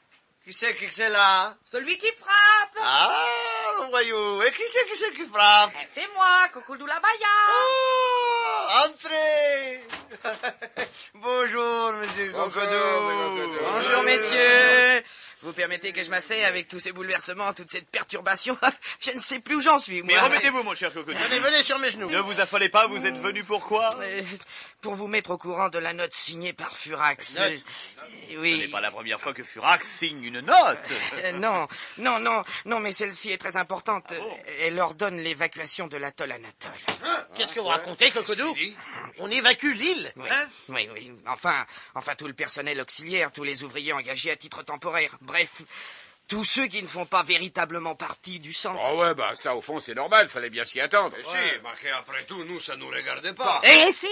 Qui c'est là? Celui qui frappe. Ah, voyons. Et qui c'est qui frappe? C'est moi, Cocodou-la-Baya. Oh, entrez. Bonjour, monsieur Cocodou. Bonjour, messieurs. Vous permettez que je m'asseye avec tous ces bouleversements, toute cette perturbation? Je ne sais plus où j'en suis, moi. Mais remettez-vous, mon cher Cocodou. Venez sur mes genoux. Ne vous affolez pas, vous êtes venu pourquoi? Pour vous mettre au courant de la note signée par Furax. Oui. Ce n'est pas la première fois que Furax signe une note. Non, mais celle-ci est très importante. Elle ordonne l'évacuation de l'atoll Anatole. Qu'est-ce que vous racontez, Cocodou? On évacue l'île, hein? Oui. Enfin, tout le personnel auxiliaire, tous les ouvriers engagés à titre temporaire. Bref, tous ceux qui ne font pas véritablement partie du centre. Oh ouais, bah ça au fond c'est normal, fallait bien s'y attendre. Si, mais après tout, nous, ça nous regardait pas. Eh si,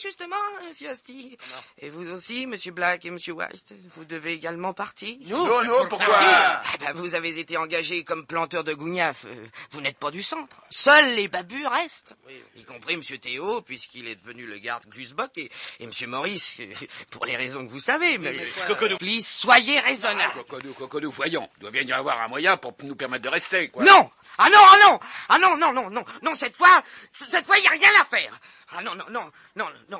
justement, monsieur Asti. Et vous aussi, monsieur Black et monsieur White, vous devez également partir. Non, pourquoi? Ah, bah, vous avez été engagés comme planteurs de gougnaves. Vous n'êtes pas du centre. Seuls les babus restent. Y compris monsieur Théo, puisqu'il est devenu le garde Glusbock, et monsieur Maurice, pour les raisons que vous savez. Mais Cocodou. Please, soyez raisonnable. Cocodou, voyons. Il doit bien y avoir un moyen pour nous permettre de rester, quoi. Non! Non, cette fois, il n'y a rien à faire. Ah non,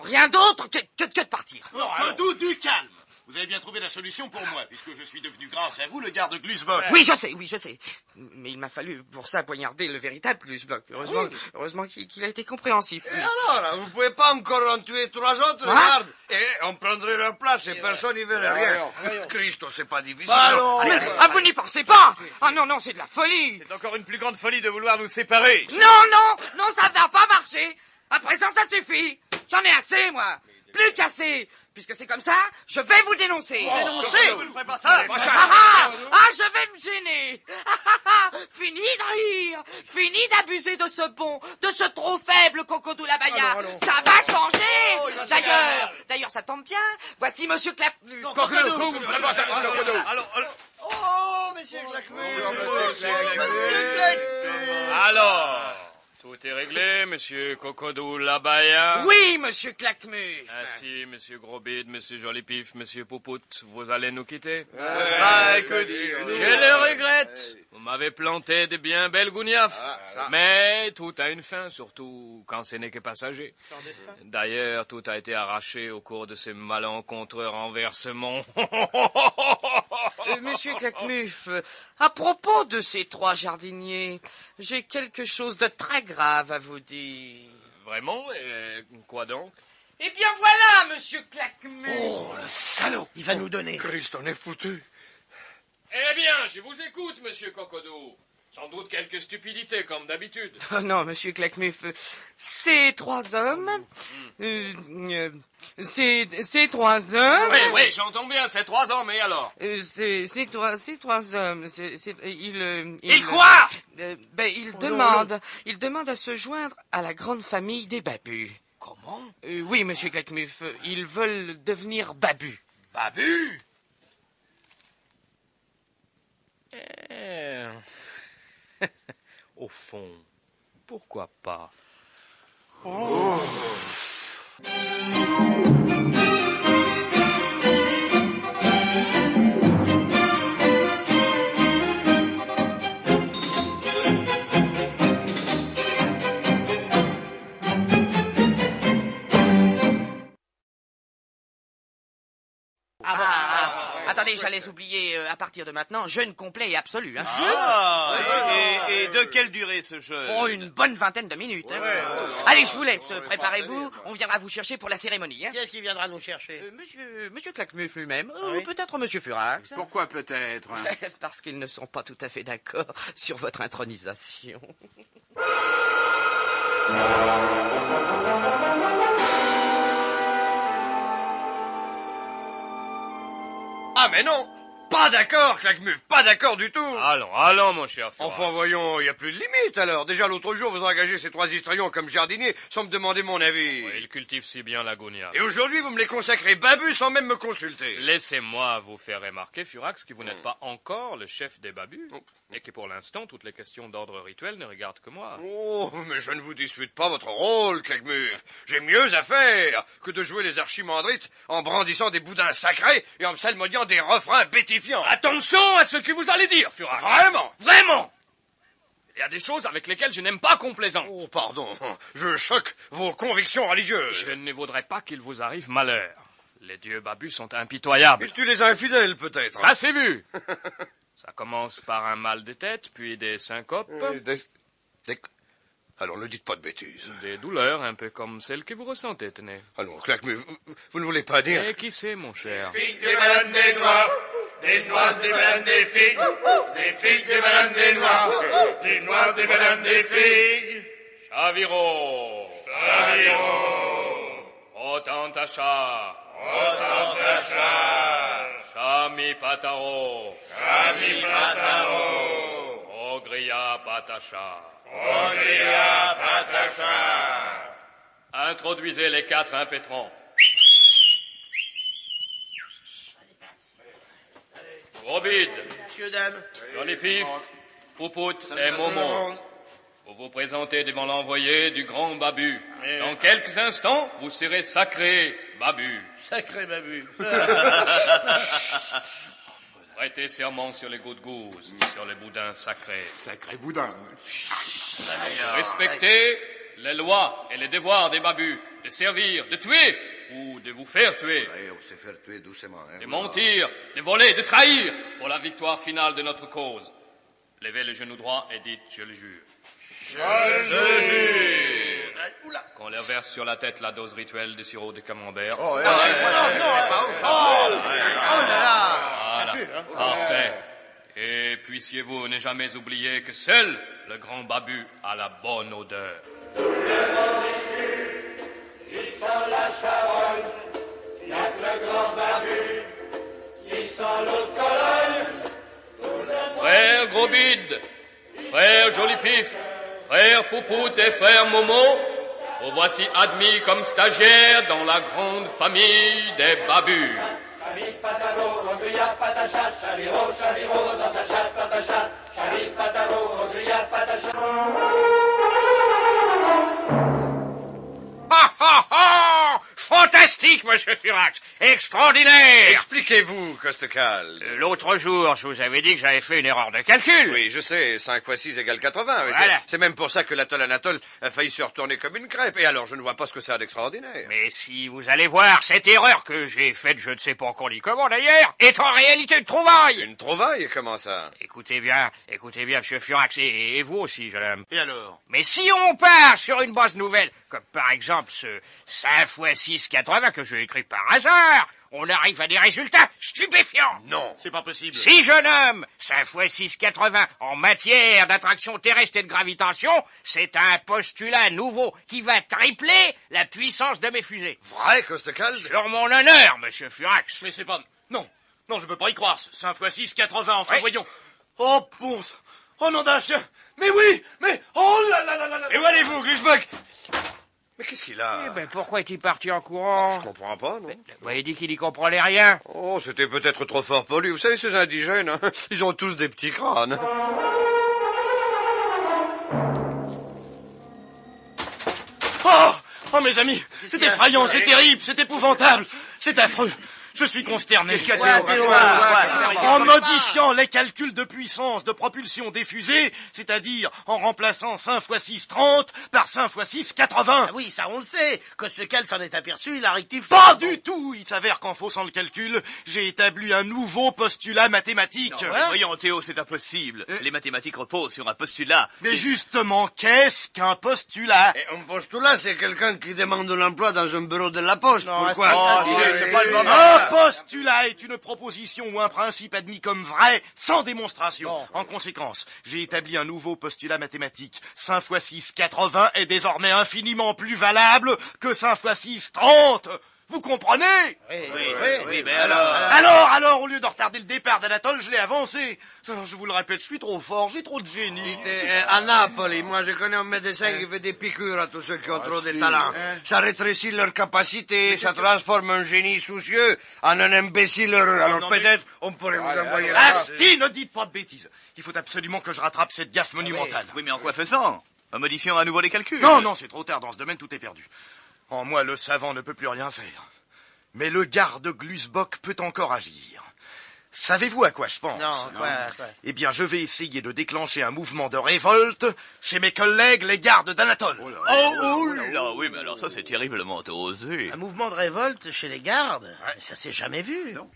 rien d'autre que de partir. Cocodou, du calme. Vous avez bien trouvé la solution pour moi, puisque je suis devenu, grâce à vous, le garde Glusbock. Oui, je sais. Mais il m'a fallu pour ça poignarder le véritable Glusbock. Heureusement qu'il a été compréhensif. Et alors, là, vous pouvez pas encore en tuer 3 autres, regarde. Et on prendrait leur place et personne n'y verrait rien. Christo, c'est pas difficile. Vous n'y pensez pas. Ah non, c'est de la folie. C'est encore une plus grande folie de vouloir nous séparer. Non, ça ne va pas marcher. À présent, ça suffit. J'en ai assez, moi. Plus qu'assez. Puisque c'est comme ça, je vais vous dénoncer. Dénoncer? Vous ne ferez pas ça. Je vais me gêner. Fini de rire. Fini d'abuser de ce bon, de ce trop faible Cocodou Labaya. Ça va changer. D'ailleurs, ça tombe bien. Voici monsieur Clap... Cocodou, vous ne ferez pas ça, Cocodou. Oh, monsieur Alors, tout est réglé, monsieur Cocodou Labaya? Oui, monsieur Claquemuse. Ainsi, monsieur Grosbide, monsieur Jolipif, monsieur Poupoute, vous allez nous quitter? que dire? Je le regrette. Vous m'avez planté de bien belles gougnaves. Mais tout a une fin, surtout quand ce n'est que passager. D'ailleurs, tout a été arraché au cours de ces malencontreux renversements. Monsieur Claquemuf, à propos de ces 3 jardiniers, j'ai quelque chose de très grave à vous dire. Vraiment? Et quoi donc? Eh bien voilà, monsieur Claquemuf. Oh, le salaud. Il va nous donner. Christ, on est foutu. Eh bien, je vous écoute, monsieur Cocodou. Sans doute quelques stupidités, comme d'habitude. Oh non, monsieur Claquemuf, ces 3 hommes... Ces 3 hommes... Oui, j'entends bien, ces 3 hommes, et alors? Ces trois hommes... Ils quoi? Ils demandent à se joindre à la grande famille des babus. Comment? Oui, monsieur Claquemuf, ils veulent devenir babus. Babus? Au fond, pourquoi pas? Attendez, j'allais oublier, à partir de maintenant, jeûne complet et absolu. Hein. Et de quelle durée ce jeûne? Oh, une bonne vingtaine de minutes. Hein. Allez, je vous laisse, préparez-vous, on viendra vous chercher pour la cérémonie. Hein. Qui est-ce qui viendra nous chercher? Monsieur Claquemuf lui-même, ou peut-être monsieur Furax. Pourquoi peut-être? Parce qu'ils ne sont pas tout à fait d'accord sur votre intronisation. Ah, mais non! Pas d'accord, Claquemuf, pas d'accord du tout. Allons, mon cher Furax. Enfin, voyons, il n'y a plus de limite, alors. Déjà, l'autre jour, vous engagez ces 3 histrions comme jardiniers sans me demander mon avis. Oui, ils cultivent si bien la gougna. Et aujourd'hui, vous me les consacrez babus sans même me consulter. Laissez-moi vous faire remarquer, Furax, que vous n'êtes pas encore le chef des babus. Et que pour l'instant, toutes les questions d'ordre rituel ne regardent que moi. Oh, mais je ne vous dispute pas votre rôle, Claquemuf. J'ai mieux à faire que de jouer les archimandrites en brandissant des boudins sacrés et en psalmodiant des refrains bétifiants. Attention à ce que vous allez dire, Furax. Vraiment! Il y a des choses avec lesquelles je n'aime pas complaisance. Oh, pardon. Je choque vos convictions religieuses. Je ne voudrais pas qu'il vous arrive malheur. Les dieux babus sont impitoyables. Ils tuent les infidèles, peut-être. Ça, c'est vu. Ça commence par un mal de tête, puis des syncopes. Alors, ne dites pas de bêtises. Des douleurs, un peu comme celles que vous ressentez, tenez. Allons, Claquemuf, vous ne voulez pas dire... Et qui sait, mon cher? Des figues, des bananes, des noix, des noix, des bananes, des figues, des figues, des bananes, des noix, des noix, des bananes, des figues. Chaviro, Chaviro, autant ta charge. autant ta charge. Chami Pataro. Chami Pataro. Ogria Patacha. Ogria Patacha. Introduisez les 4 impétrants. Robide. Monsieur, dame. Joli Pif, Poupout et Momo. Vous vous présentez devant l'envoyé du grand Babu. Dans quelques instants, vous serez sacré Babu. Sacré Babu. Prêtez serment sur les gouttes-gousses, sur les boudins sacrés. Sacré boudin. Respectez les lois et les devoirs des Babus, de servir, de tuer ou de vous faire tuer. Oui, on sait faire tuer doucement. De mentir, de voler, de trahir pour la victoire finale de notre cause. Levez le genou droit et dites « Je le jure ». Je jure. Qu'on leur verse sur la tête la dose rituelle de sirop de camembert. Voilà. Parfait. Et puissiez-vous ne jamais oublier que seul le grand Babu a la bonne odeur. Qui sent la charogne, il y a que le grand Babu qui sent l'autre colonne. Frère Grobide, frère Joli Pif, frère Poupout et frère Momo, vous voici admis comme stagiaires dans la grande famille des Babus. Chami Pataro, Ogria Patacha, Chaviro, Chaviro, Tatacha, Tatacha, Chami Pataro, Ogria Patacha. Ha ha ha! Fantastique, monsieur Furax! Extraordinaire! Expliquez-vous, Costecalde. L'autre jour, je vous avais dit que j'avais fait une erreur de calcul. Oui, je sais, 5 x 6 égale 80. Oui, Voilà. c'est même pour ça que l'atoll Anatole a failli se retourner comme une crêpe. Et alors, je ne vois pas ce que ça a d'extraordinaire. Mais si vous allez voir, cette erreur que j'ai faite, je ne sais pas encore ni comment d'ailleurs, est en réalité une trouvaille. Une trouvaille? Comment ça? Écoutez bien, monsieur Furax, et vous aussi, jeune homme. Et alors? Mais si on part sur une base nouvelle, comme par exemple ce 5 x 6 80 que j'ai écrit par hasard, on arrive à des résultats stupéfiants. Non, c'est pas possible. Si, jeune homme, 5 x 6 80 en matière d'attraction terrestre et de gravitation, c'est un postulat nouveau qui va tripler la puissance de mes fusées. Vrai, Costecalde? Sur mon honneur, monsieur Furax. Mais c'est pas... Non, je peux pas y croire. 5 x 6, 80, enfin, Oui. voyons. Oh, bon... Oh, nom d'un chien. Mais oui, mais... Oh là là là là là. Et où allez-vous, Gluchbuck? Mais qu'est-ce qu'il a? Eh ben, pourquoi est-il parti en courant? Je comprends pas, non? Vous avez dit qu'il n'y comprenait rien. Oh, c'était peut-être trop fort pour lui. Vous savez, ces indigènes, hein, ils ont tous des petits crânes. Oh, mes amis, c'est effrayant, c'est terrible, c'est épouvantable, c'est affreux. Je suis consterné. En modifiant les calculs de puissance de propulsion des fusées, c'est-à-dire en remplaçant 5 x 6 30 par 5 x 6 80. Ah oui, ça on le sait. Costecalde s'en est aperçu, il a rectifié. Pas du tout. Il s'avère qu'en faussant le calcul, j'ai établi un nouveau postulat mathématique. Non, voyons, Théo, c'est impossible. Les mathématiques reposent sur un postulat. Mais justement, qu'est-ce qu'un postulat? Un postulat, c'est quelqu'un qui demande un emploi dans un bureau de la poste. Pourquoi? C'est pas le moment. Un postulat est une proposition ou un principe admis comme vrai, sans démonstration. En conséquence, j'ai établi un nouveau postulat mathématique. 5 x 6, 80 est désormais infiniment plus valable que 5 x 6, 30. Vous comprenez? Oui, mais alors... Alors, au lieu de retarder le départ d'Anatole, je l'ai avancé. Je vous le répète, je suis trop fort, j'ai trop de génie. À Napoli, moi je connais un médecin qui fait des piqûres à tous ceux qui ont trop de talent. Ça rétrécit leur capacité, ça transforme un génie soucieux en un imbécile heureux. Alors peut-être on pourrait vous envoyer là. Asti, ne dites pas de bêtises. Il faut absolument que je rattrape cette gaffe monumentale. Oui, mais en quoi faisant? En modifiant à nouveau les calculs? Non, c'est trop tard, dans ce domaine tout est perdu. En moi, le savant ne peut plus rien faire. Mais le garde Glusbock peut encore agir. Savez-vous à quoi je pense? Non, quoi? Eh bien, je vais essayer de déclencher un mouvement de révolte chez mes collègues, les gardes d'Anatole. Là, oui, mais alors ça, c'est terriblement osé. Un mouvement de révolte chez les gardes? Ça s'est jamais vu. Non.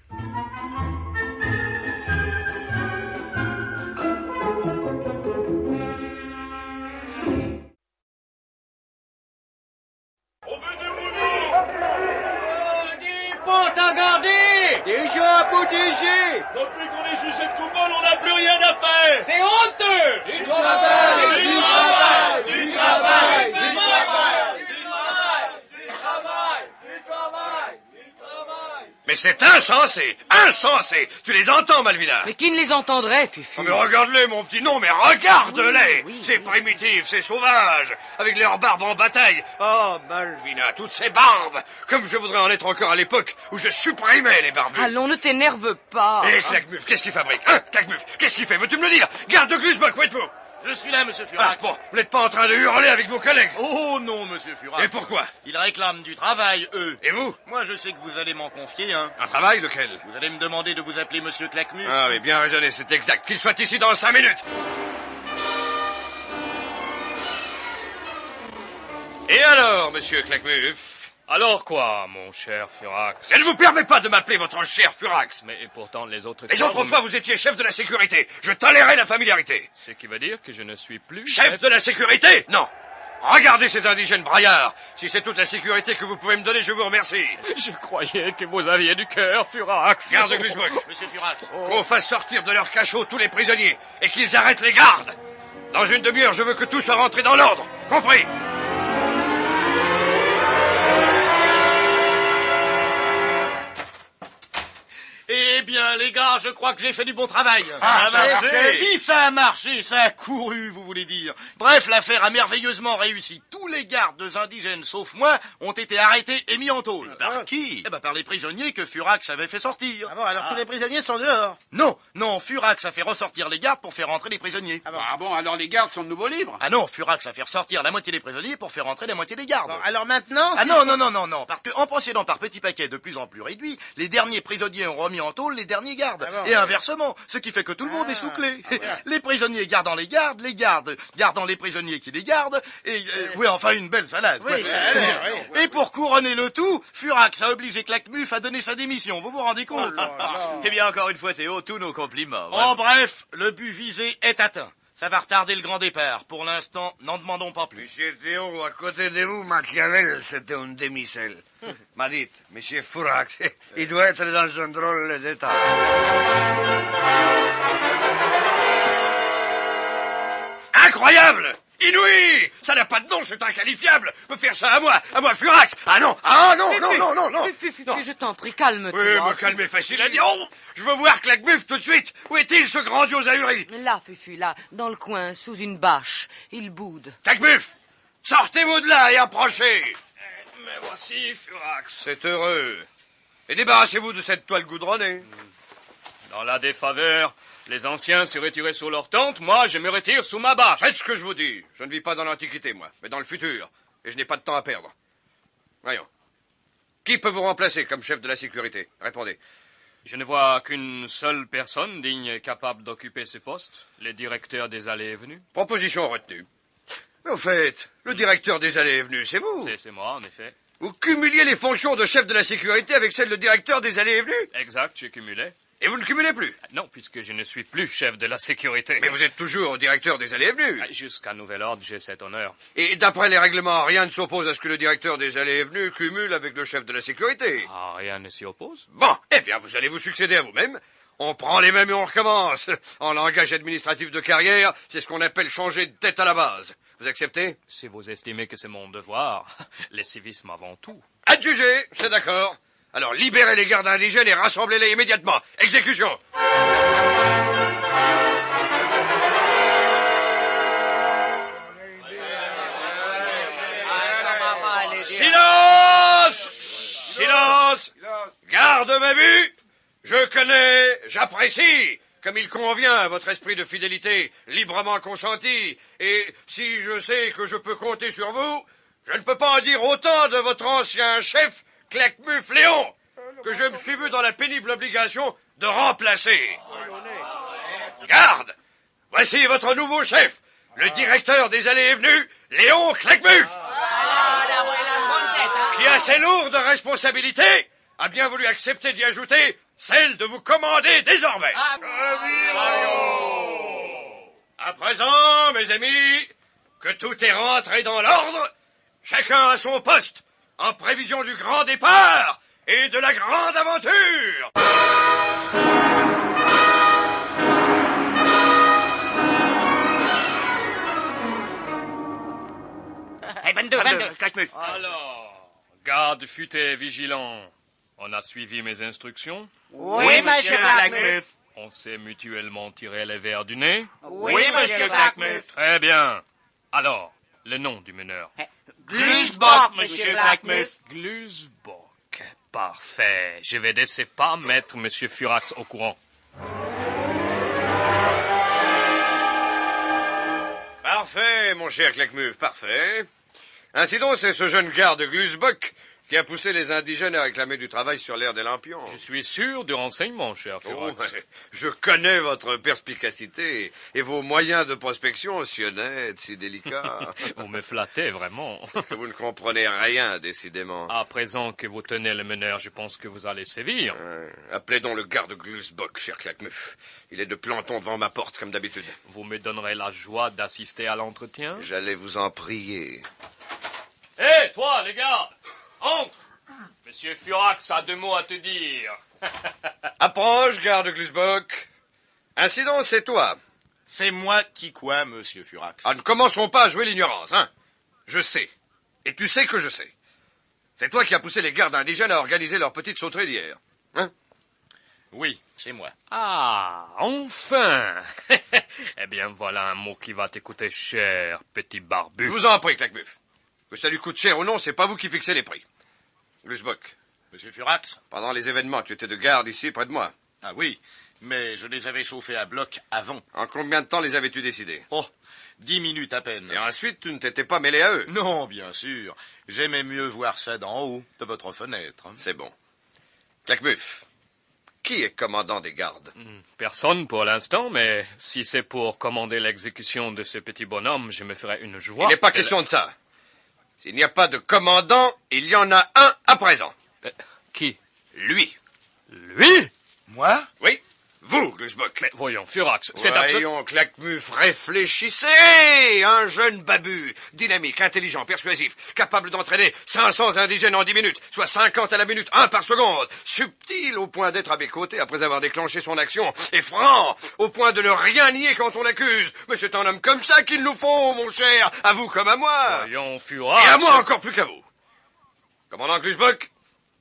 Déjà protégé! Depuis qu'on est sous cette coupole, on n'a plus rien à faire. C'est honteux! Du travail! Du travail! Du travail! Du travail! Du travail! Du travail! Du travail! Mais c'est insensé! Insensé! Tu les entends, Malvina? Mais qui ne les entendrait, Fufu? Oh, mais regarde-les, mon petit nom, mais regarde-les! C'est primitif, c'est sauvage, avec leurs barbes en bataille. Oh, Malvina, toutes ces barbes! Comme je voudrais en être encore à l'époque où je supprimais les barbus. Allons, ne t'énerve pas. Et Claquemuf, qu'est-ce qu'il fabrique? Hein, Claquemuf, qu'est-ce qu'il fait? Veux-tu me le dire? Garde de Glusbach, où êtes-vous? Je suis là, monsieur Furax. Bon, vous n'êtes pas en train de hurler avec vos collègues? Oh non, monsieur Furax. Et pourquoi? Ils réclament du travail, eux. Et vous? Moi, je sais que vous allez m'en confier, hein. Un travail, lequel? Vous allez me demander de vous appeler monsieur Claquemuf. Ah oui, bien raisonné, c'est exact. Qu'il soit ici dans 5 minutes. Et alors, monsieur Claquemuf? Alors quoi, mon cher Furax? Elle ne vous permet pas de m'appeler votre cher Furax. Mais pourtant, les autres... Les autres fois, vous étiez chef de la sécurité. Je tolérais la familiarité. Ce qui veut dire que je ne suis plus... Chef de la sécurité? Non. Regardez ces indigènes braillards. Si c'est toute la sécurité que vous pouvez me donner, je vous remercie. Je croyais que vous aviez du cœur, Furax. Garde Glusbach. Monsieur Furax. Qu'on fasse sortir de leur cachot tous les prisonniers et qu'ils arrêtent les gardes. Dans une demi-heure, je veux que tout soit rentré dans l'ordre. Compris? Eh bien, les gars, je crois que j'ai fait du bon travail. Ça a marché. Si ça a marché, ça a couru, vous voulez dire. Bref, l'affaire a merveilleusement réussi. Tous les gardes indigènes, sauf moi, ont été arrêtés et mis en tôle. Par qui? Eh ben, par les prisonniers que Furax avait fait sortir. Ah bon, alors tous les prisonniers sont dehors? Non, Furax a fait ressortir les gardes pour faire rentrer les prisonniers. Ah bon, alors les gardes sont de nouveau libres? Ah non, Furax a fait ressortir la moitié des prisonniers pour faire rentrer la moitié des gardes. Bon, alors maintenant... Ah non, parce que en procédant par petits paquets de plus en plus réduits, les derniers prisonniers ont remis en tôle les derniers gardes. Ah bon, et inversement, ce qui fait que tout le monde est souclé. Les prisonniers gardant les gardes gardant les prisonniers qui les gardent, et oui, enfin une belle salade. Oui, quoi. ça a l'air, oui. Et pour couronner le tout, Furax a obligé Claquemuf à donner sa démission, vous vous rendez compte? Eh bien, encore une fois, Théo, tous nos compliments. En bref, le but visé est atteint. Ça va retarder le grand départ. Pour l'instant, n'en demandons pas plus. Monsieur Théo, à côté de vous, Machiavel, c'était un demi-sel. M'a dit, monsieur Furax, il doit être dans un drôle d'état. Incroyable! Inouï! Ça n'a pas de nom, c'est inqualifiable! Me faire ça à moi, Furax! Ah non! Ah non, non! Fufu, je t'en prie, calme-toi. Oui, me calmer, facile à dire. Oh, je veux voir Claquemuf tout de suite! Où est-il, ce grandiose ahuri? Là, Fufu, là, dans le coin, sous une bâche. Il boude. Claquemuf! Sortez-vous de là et approchez! Mais voici, Furax. C'est heureux. Et débarrassez-vous de cette toile goudronnée. Dans la défaveur, les anciens se retiraient sous leur tente, moi je me retire sous ma bâche. Faites ce que je vous dis. Je ne vis pas dans l'Antiquité, moi, mais dans le futur. Et je n'ai pas de temps à perdre. Voyons. Qui peut vous remplacer comme chef de la sécurité? Répondez. Je ne vois qu'une seule personne digne et capable d'occuper ce poste, le directeur des allées et venues. Proposition retenue. Mais au fait, le directeur des allées et venues, c'est vous? C'est moi, en effet. Vous cumuliez les fonctions de chef de la sécurité avec celles de directeur des allées et venues? Exact, j'ai cumulé. Et vous ne cumulez plus? Non, puisque je ne suis plus chef de la sécurité. Mais vous êtes toujours directeur des allées et venues. Jusqu'à nouvel ordre, j'ai cet honneur. Et d'après les règlements, rien ne s'oppose à ce que le directeur des allées et venues cumule avec le chef de la sécurité. Ah, rien ne s'y oppose. Bon, eh bien, vous allez vous succéder à vous-même. On prend les mêmes et on recommence. En langage administratif de carrière, c'est ce qu'on appelle changer de tête à la base. Vous acceptez? Si vous estimez que c'est mon devoir, les civismes avant tout. Adjugé, c'est d'accord. Alors libérez les gardes indigènes et rassemblez-les immédiatement. Exécution. Silence! Silence! Garde ma vue! Je connais, j'apprécie, comme il convient à votre esprit de fidélité librement consenti, et si je sais que je peux compter sur vous, je ne peux pas en dire autant de votre ancien chef, Claquemuf Léon, que je me suis vu dans la pénible obligation de remplacer. Garde! Voici votre nouveau chef, le directeur des allées et venues, Léon Claquemuf, qui a ses lourdes responsabilités, a bien voulu accepter d'y ajouter celle de vous commander désormais. À présent, mes amis, que tout est rentré dans l'ordre, chacun à son poste, en prévision du grand départ et de la grande aventure. Hey, 22, Claquemuf. Alors, garde futé vigilant. On a suivi mes instructions? Oui, monsieur Blackmuff. On s'est mutuellement tiré les verres du nez? Oui, monsieur Blackmuff. Très bien. Alors, le nom du meneur? Glusbock, monsieur Blackmuff. Glusbock. Parfait. Je vais laisser pas mettre monsieur Furax au courant. Parfait, mon cher Claquemuf, parfait. Ainsi donc, c'est ce jeune garde Glusbock qui a poussé les indigènes à réclamer du travail sur l'aire des Lampions. Je suis sûr du renseignement, cher Furax. Oh, je connais votre perspicacité et vos moyens de prospection, si honnêtes, si délicats. Vous me flattez, vraiment. Que vous ne comprenez rien, décidément. À présent que vous tenez le meneur, je pense que vous allez sévir. Appelez donc le garde Glusbock, cher Claquemuf. Il est de planton devant ma porte, comme d'habitude. Vous me donnerez la joie d'assister à l'entretien? J'allais vous en prier. Hé, toi, les gars! Entre! Monsieur Furax a 2 mots à te dire. Approche, garde Glusbock. Ainsi donc, c'est toi. C'est moi qui quoi, monsieur Furax? Ah, ne commençons pas à jouer l'ignorance, hein. Je sais. Et tu sais que je sais. C'est toi qui as poussé les gardes indigènes à organiser leur petite sauterie d'hier. Hein? Oui, c'est moi. Ah, enfin! Eh bien, voilà un mot qui va t'écouter cher, petit barbu. Je vous en prie, Claquemuf. Que ça lui coûte cher ou non, c'est pas vous qui fixez les prix. Glusbock. Monsieur Furax? Pendant les événements, tu étais de garde ici, près de moi. Ah oui, mais je les avais chauffés à bloc avant. En combien de temps les avais-tu décidés? Oh, 10 minutes à peine. Et ensuite, tu ne t'étais pas mêlé à eux? Non, bien sûr. J'aimais mieux voir ça d'en haut, de votre fenêtre. C'est bon. Claquemuf, qui est commandant des gardes? Personne pour l'instant, mais si c'est pour commander l'exécution de ce petit bonhomme, je me ferai une joie. Il n'est pas question de ça. S'il n'y a pas de commandant, il y en a un à présent. Qui? Lui. Lui? Moi? Oui, vous, Glusbock. Mais voyons, Furax, c'est absolument... Voyons, Claquemuf, réfléchissez. Un jeune babu, dynamique, intelligent, persuasif, capable d'entraîner 500 indigènes en 10 minutes, soit 50 à la minute, 1 par seconde, subtil au point d'être à mes côtés après avoir déclenché son action, et franc au point de ne rien nier quand on l'accuse. Mais c'est un homme comme ça qu'il nous faut, mon cher, à vous comme à moi. Voyons, Furax... Et à moi encore plus qu'à vous. Commandant Glusbock,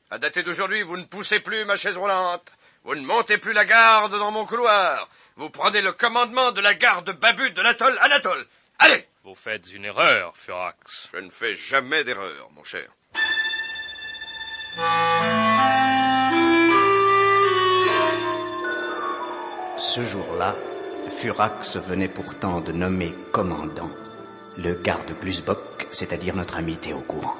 à dater d'aujourd'hui, vous ne poussez plus ma chaise roulante. Vous ne montez plus la garde dans mon couloir. Vous prenez le commandement de la garde babu de l'atoll Anatole. Allez! Vous faites une erreur, Furax. Je ne fais jamais d'erreur, mon cher. Ce jour-là, Furax venait pourtant de nommer commandant le garde Glusbock, c'est-à-dire notre ami Théocourant.